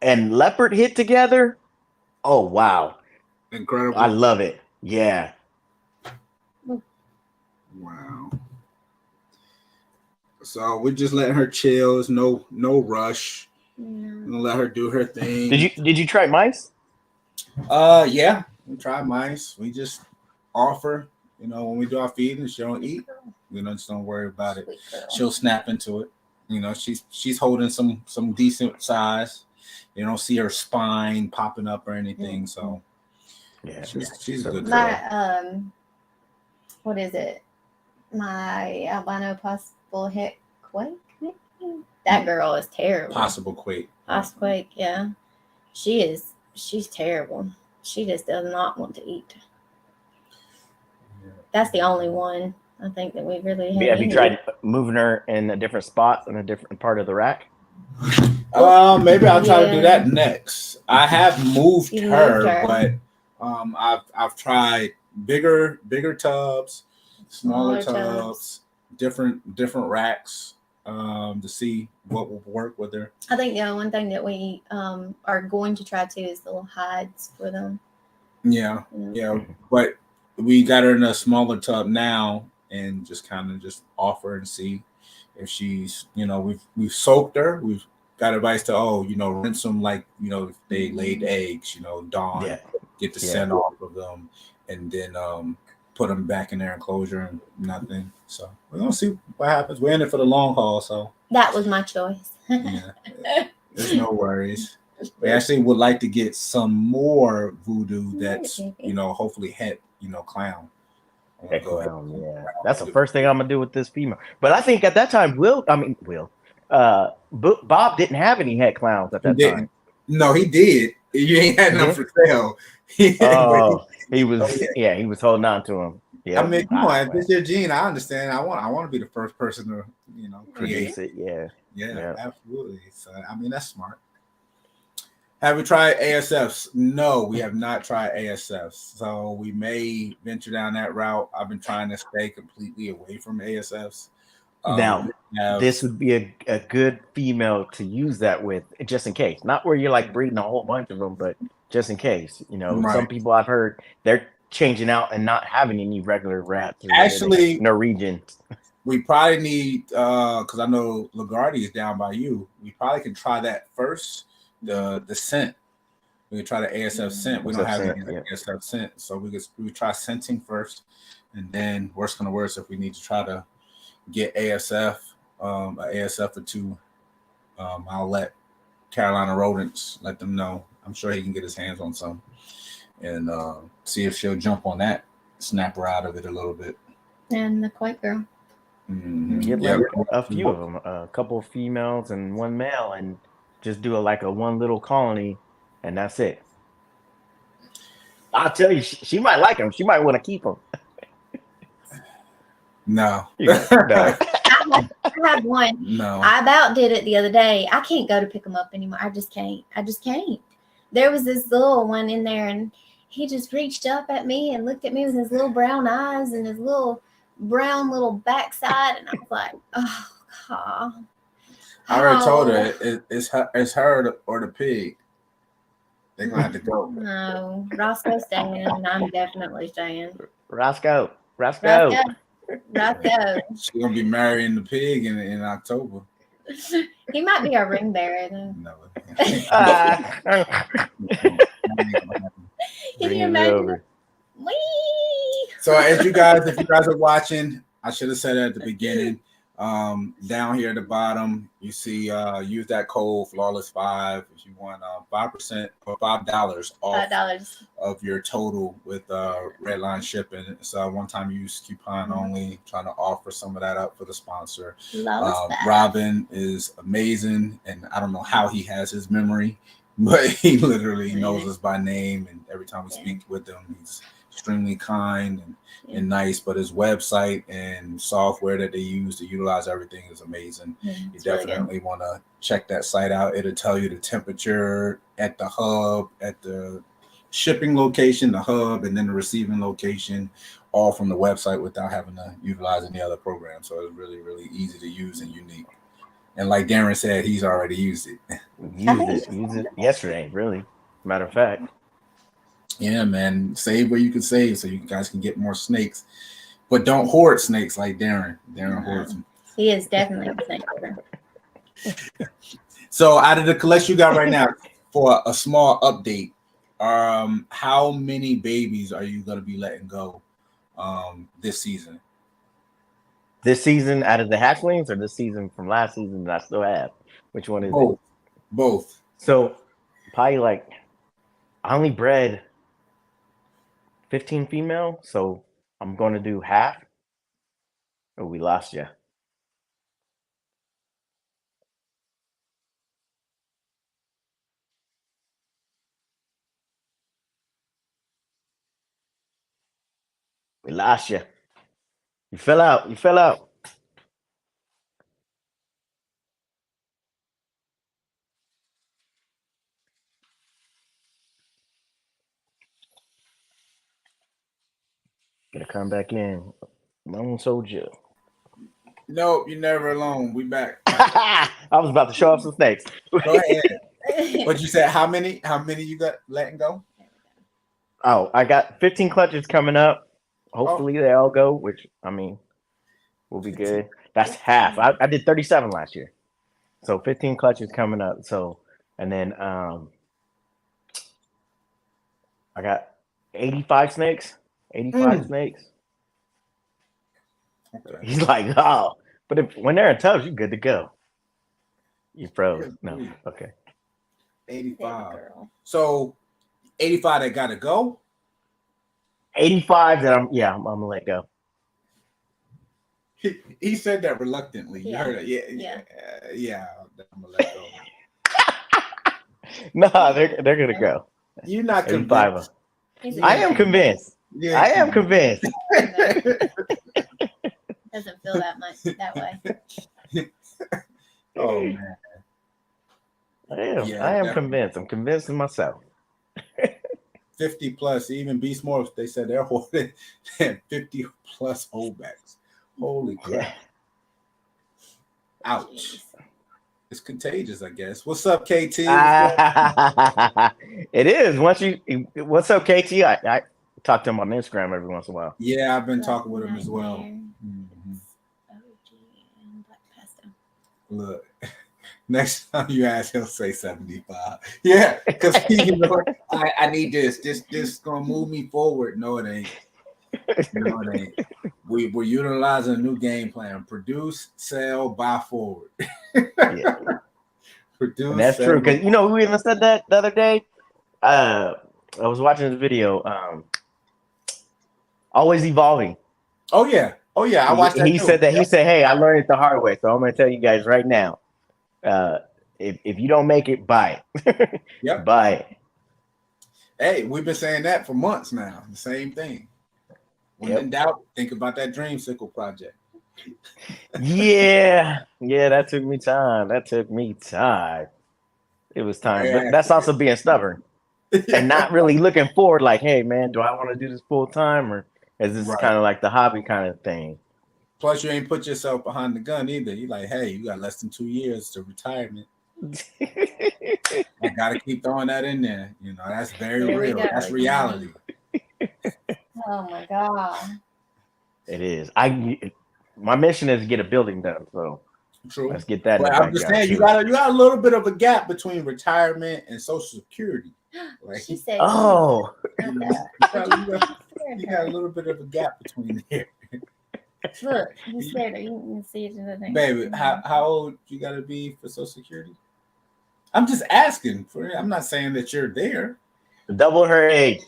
and leopard hit together, oh wow. Incredible. I love it. Yeah. Wow. So we're just letting her chill. There's no rush. We're gonna let her do her thing. Did you try mice? Yeah, we tried mice. We just offer, when we do our feeding, she don't eat. We just don't worry about it. She'll snap into it. She's holding some decent size. You don't see her spine popping up or anything. So yeah, she's good. What is it? My albino possible hit quake. That girl is terrible. Possible quake. Yeah. She's terrible. She just does not want to eat. That's the only one. I think that we really Have you need. tried moving her in a different spot in a different part of the rack? Maybe I'll try to do that next. I have moved her, but I've tried bigger tubs, smaller tubs, different racks, to see what will work with her. I think one thing that we are going to try too is the little hides for them. Yeah, but we got her in a smaller tub now, and just kind of just offer and see if she's, we've soaked her. We've got advice to rinse them like if they laid eggs, dawn, get the scent off of them, and then put them back in their enclosure and nothing. So we're gonna see what happens. We're in it for the long haul, so that was my choice. Yeah, there's no worries. We actually would like to get some more voodoo that's hopefully het clown. Clown, yeah. That's the first thing I'm gonna do with this female. But I think at that time, Bob didn't have any het clowns at that time. No, he did. You ain't had enough for sale. He was holding on to him. Yeah, I mean, come on, if it's your gene, I understand. I want to be the first person to create it. Yeah, absolutely. So I mean, that's smart. Have we tried ASFs? No, we have not tried ASFs. So we may venture down that route. I've been trying to stay completely away from ASFs. Now, this would be a good female to use that with, just in case. Not where you're like breeding a whole bunch of them, but just in case. Some people I've heard, they're changing out and not having any regular rats. Actually, Norwegians. We probably need, because I know LaGuardia is down by you. We probably can try that first. The scent. We can try the ASF scent. We don't have any ASF scent, so we try scenting first, and then worst come to worst, if we need to try to get ASF, an ASF or two, I'll let Carolina Rodents let them know. I'm sure he can get his hands on some, and see if she'll jump on that, snap her out of it a little bit. And the white girl. Get a few of them, a couple of females and one male, and just do a one little colony, and that's it. I'll tell you, she might like them. She might want to keep them. No. I have one. No. I about did it the other day. I can't go to pick them up anymore. I just can't. There was this little one in there, and he just reached up at me and looked at me with his little brown eyes and his little brown little backside, and I was like, oh God. I already told her it's her or the pig. They're gonna have to go. No, Roscoe's staying, and I'm definitely staying. Roscoe. She's gonna be marrying the pig in October. He might be our ring bearer though. No. Can you imagine? So if you guys are watching, I should have said it at the beginning. Down here at the bottom, you see use that code flawless5 if you want 5% or $5 off of your total with Redline shipping. So one time use coupon only, trying to offer some of that up for the sponsor. Robin is amazing, and I don't know how he has his memory, but he literally knows us by name, and every time we speak with him, he's extremely kind and nice. But his website and software that they use to utilize everything is amazing. You definitely want to check that site out. It'll tell you the temperature at the hub, at the shipping location, the hub, and then the receiving location, all from the website without having to utilize any other program. So it's really, really easy to use and unique. And like Darren said, he's already used it. Used it yesterday, really. Matter of fact. Yeah, man. Save where you can save so you guys can get more snakes. But don't hoard snakes like Darren. Darren hoards them. He is definitely a snake hoarder. So out of the collection you got right now, for a small update, how many babies are you going to be letting go this season? This season out of the hatchlings, or this season from last season that I still have? Which one is it? Both. So probably I only bred 15 female, so I'm going to do half. Oh, we lost you. We lost you. You fell out. You fell out. Gotta come back in. Lone soldier. Nope, you're never alone. We back. I was about to show off some snakes. Go ahead. But you said how many? How many you got letting go? Oh, I got 15 clutches coming up. Hopefully they all go, which I mean will be good. That's half. I did 37 last year. So 15 clutches coming up. So and then I got 85 snakes. 85 snakes. Okay. He's like, oh, but when they're in tubs, you're good to go. You froze. No, okay. 85. So 85 that gotta go. 85 that I'm gonna let go. He said that reluctantly. You heard it. Yeah. I'm gonna let go. No, they're gonna go. You're not 85. convinced. I am convinced. Yeah, I am convinced. Doesn't feel that much that way. Oh man. I am convinced. I'm convinced of myself. 50 plus, even Beast Morphs, they said they're holding 50 plus holdbacks. Holy crap. Ouch. It's contagious, I guess. What's up, KT? It is. What's up, KT? I talk to him on Instagram every once in a while. Yeah, I've been talking with him as well. Mm-hmm. Look, next time you ask, he'll say 75. Yeah, because I need this. This gonna move me forward. No, it ain't. No, it ain't. We're utilizing a new game plan: produce, sell, buy forward. Yeah. Produce. And that's true because who even said that the other day? I was watching this video. Always evolving. Oh yeah. I watched that. He said that. He said, "Hey, I learned it the hard way, so I'm going to tell you guys right now. If you don't make it, buy it. Yep. Buy it." Hey, we've been saying that for months now. The same thing. When in doubt, think about that Dreamsicle project. Yeah, that took me time. It was time, but that's also being stubborn and not really looking forward. Like, hey, man, do I want to do this full time, or is this kind of like the hobby kind of thing? Plus, you ain't put yourself behind the gun either. You're like, hey, you got less than 2 years to retirement. I gotta keep throwing that in there. That's very real. That's reality. Oh my God. It is. My mission is to get a building done. So true. Let's get that. But I'm just saying, you got a little bit of a gap between retirement and Social Security. Like, she said, "Oh, you got a little bit of a gap between there." Look, you said it. You can see it in the thing. Baby, how old you got to be for Social Security? I'm just asking for it. I'm not saying that you're there. Double her age.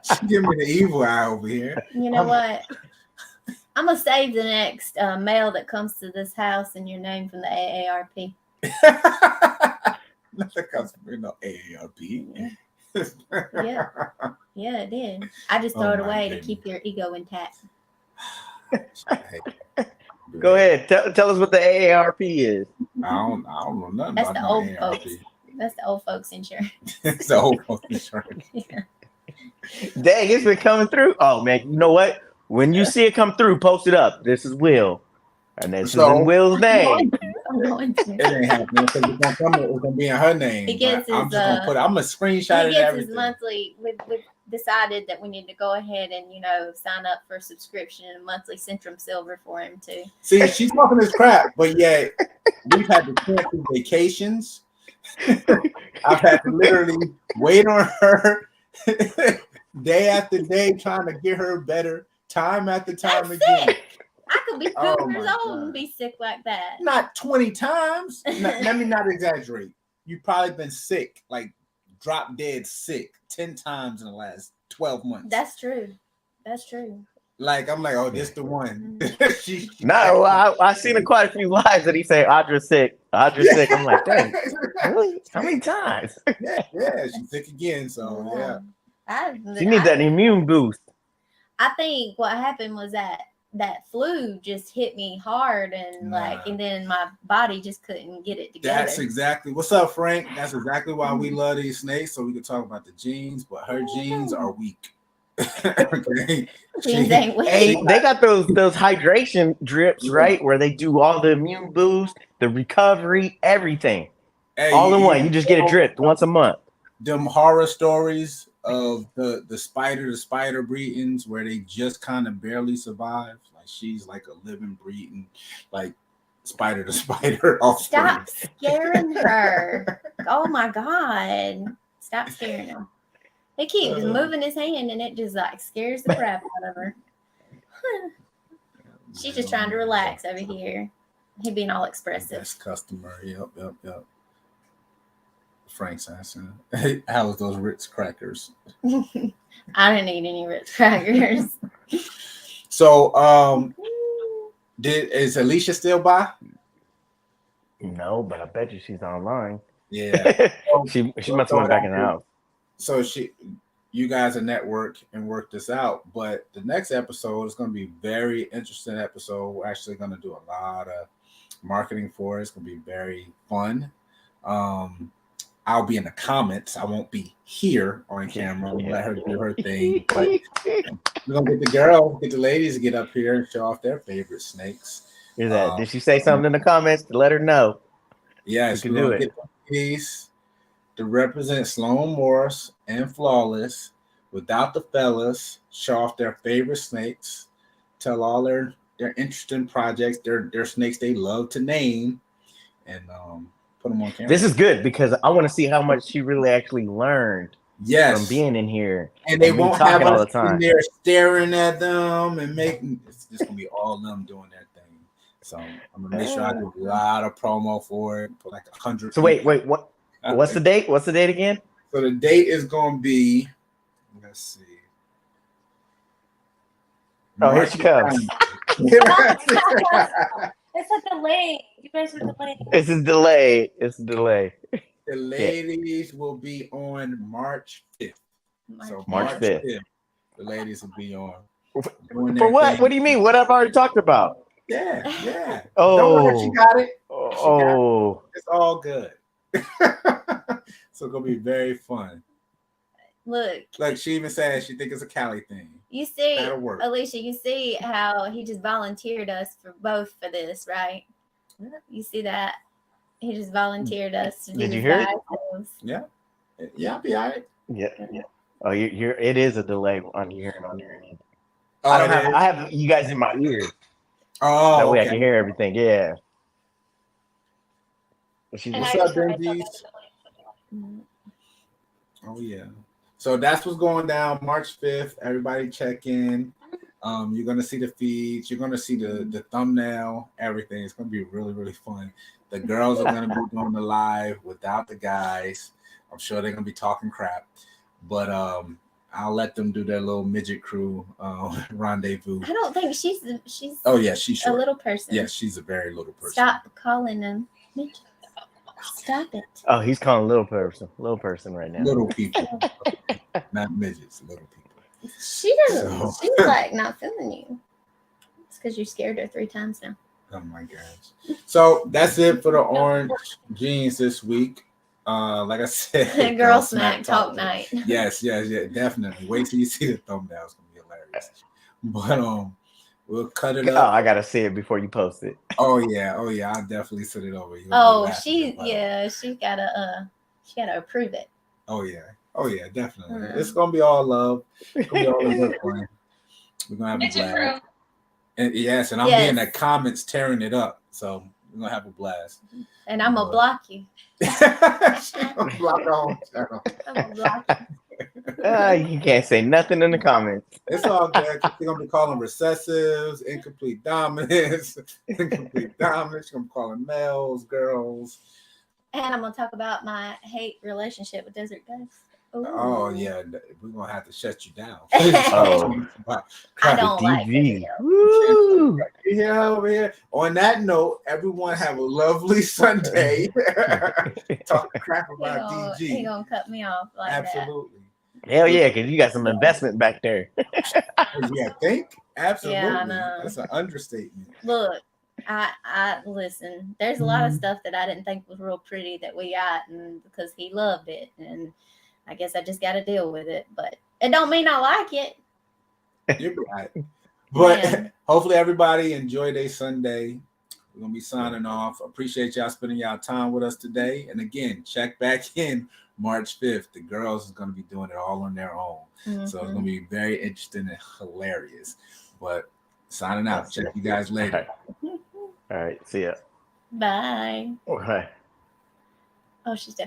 She give me the evil eye over here. You know what? I'm gonna save the next mail that comes to this house in your name from the AARP. Nothing comes from AARP. Yeah, it did. I just throw it away to keep your ego intact. Go ahead. Tell us what the AARP is. I don't know nothing That's about the old AARP. folks. That's the old folks insurance. It's the old folks insurance. Yeah. Dang, it's been coming through. Oh man, you know what? When you see it come through, post it up. This is Will, and this is in Will's name. I'm going to. It ain't happening because it's gonna be in her name. He gets his, I'm just gonna put it. I'm gonna screenshot he it. Gets his monthly. We've decided that we need to go ahead and sign up for subscription and monthly Centrum Silver for him too. See, she's talking this crap, but yeah, we've had to cancel vacations. I've had to literally wait on her day after day, trying to get her better, time after time again. Sick. I could be 2 years old and be sick like that. Not 20 times. Let me not exaggerate. You've probably been sick, like drop dead sick 10 times in the last 12 months. That's true. That's true. Like, I'm like, oh, this the one. No, I seen quite a few lives that he say, Audra's sick. Audra's sick. I'm like, dang, really? How many times? Yeah, she's sick again. So, yeah. She needs that immune boost. I think what happened was that flu just hit me hard and and then my body just couldn't get it together. That's exactly what's up, Frank. That's exactly why we love these snakes, so we can talk about the genes, but her genes are weak. Okay. Genes ain't weak. Hey, they got those hydration drips, right? Where they do all the immune boost, the recovery, everything. All in one. You just get it dripped once a month. Them horror stories of the spider breedings where they just kind of barely survive. Like she's like a living, breeding, like spider to spider offspring. Stop scaring her. Oh my God. Stop scaring her. He keeps moving his hand and it just like scares the crap out of her. She's just trying to relax over here. He being all expressive. Best customer. Yep. Frank's asking, how was those Ritz crackers? I didn't eat any Ritz crackers. So, is Alicia still by? No, but I bet you she's online. Yeah, she must have went back in the house. So you guys are network and work this out. But the next episode is going to be a very interesting episode. We're actually going to do a lot of marketing for it. It's going to be very fun. I'll be in the comments. I won't be here on camera. We'll let her do her thing. But we're gonna get the ladies to get up here and show off their favorite snakes. Hear that? Did she say something in the comments to let her know? Yes, we're gonna get the ladies to represent Sloan Morris and Flawless without the fellas, show off their favorite snakes, tell all their interesting projects, their snakes they love to name, and put them on camera. This is good because I want to see how much she really actually learned from being in here. And they won't have all the time. They're staring at them and making it's just gonna be all them doing their thing. So I'm gonna make sure I do a lot of promo for it, put like 100. So wait, what? What's the date? What's the date again? So the date is gonna be. Let's see. Oh, here she comes. It's a delay. You guys are delayed. It's a delay. It's a delay. The ladies will be on March 5th. So March 5th. The ladies will be on. For what? What do you mean? What I've already talked about? Yeah. Oh. Don't worry, she got it. Oh. It's all good. So it's gonna be very fun. Look, she even said she thinks it's a Cali thing. You see, that'll work. Alicia, you see how he just volunteered us for this, right? You see that? He just volunteered us to do. Did you hear it? Yeah, I'll be all right. Yeah. Oh, you're. It is a delay on your end. Oh, I have you guys in my ear. Oh, that way I can hear everything. Yeah. What's up, Benji's? Oh yeah. So that's what's going down March 5th. Everybody check in. You're gonna see the feeds. You're gonna see the thumbnail. Everything. It's gonna be really, really fun. The girls are gonna be doing the live without the guys. I'm sure they're gonna be talking crap, but I'll let them do their little midget crew rendezvous. I don't think she's. Oh yeah, she's short. A little person. Yes, she's a very little person. Stop calling them midget. Stop it. Oh, he's calling little person right now. Little people, not midgets. Little people. She doesn't. She's like not feeling you. It's because you scared her 3 times now. Oh my gosh. So that's it for the orange jeans this week. Like I said, girl smack talk night. Yes, definitely. Wait till you see the thumbnail. It's gonna be hilarious. But we'll cut it up. Oh, I gotta see it before you post it. Oh yeah. I'll definitely send it over. She gotta approve it. Oh yeah, definitely. It's gonna be all love. It's gonna be all good fun. We're gonna have a blast. And I'm being the comments tearing it up. So we're gonna have a blast. And I'm gonna block you. Block the whole channel. I'm gonna block you. You can't say nothing in the comments. It's all good. You're gonna be calling recessives, incomplete dominance. You're gonna be calling males, girls. And I'm gonna talk about my hate relationship with Desert Ghost. Ooh. Oh yeah, we're gonna have to shut you down. I don't like it. Yeah, over here. On that note, everyone have a lovely Sunday. Talk crap about DG. He gonna cut me off like Absolutely. that. Hell yeah, because you got some investment back there. Yeah, think absolutely. Yeah, I know. That's an understatement. Look, I listen. There's a lot of stuff that I didn't think was real pretty that we got, and because he loved it, and I guess I just got to deal with it. But it don't mean I like it. You're right. But Man. hopefully everybody enjoy their Sunday. We're gonna be signing off. Appreciate y'all spending y'all time with us today. And again, check back in March 5th. The girls is gonna be doing it all on their own. Mm-hmm. So it's gonna be very interesting and hilarious. But signing out. Check you guys later. All right. See ya. Bye. All right. Oh, she's definitely.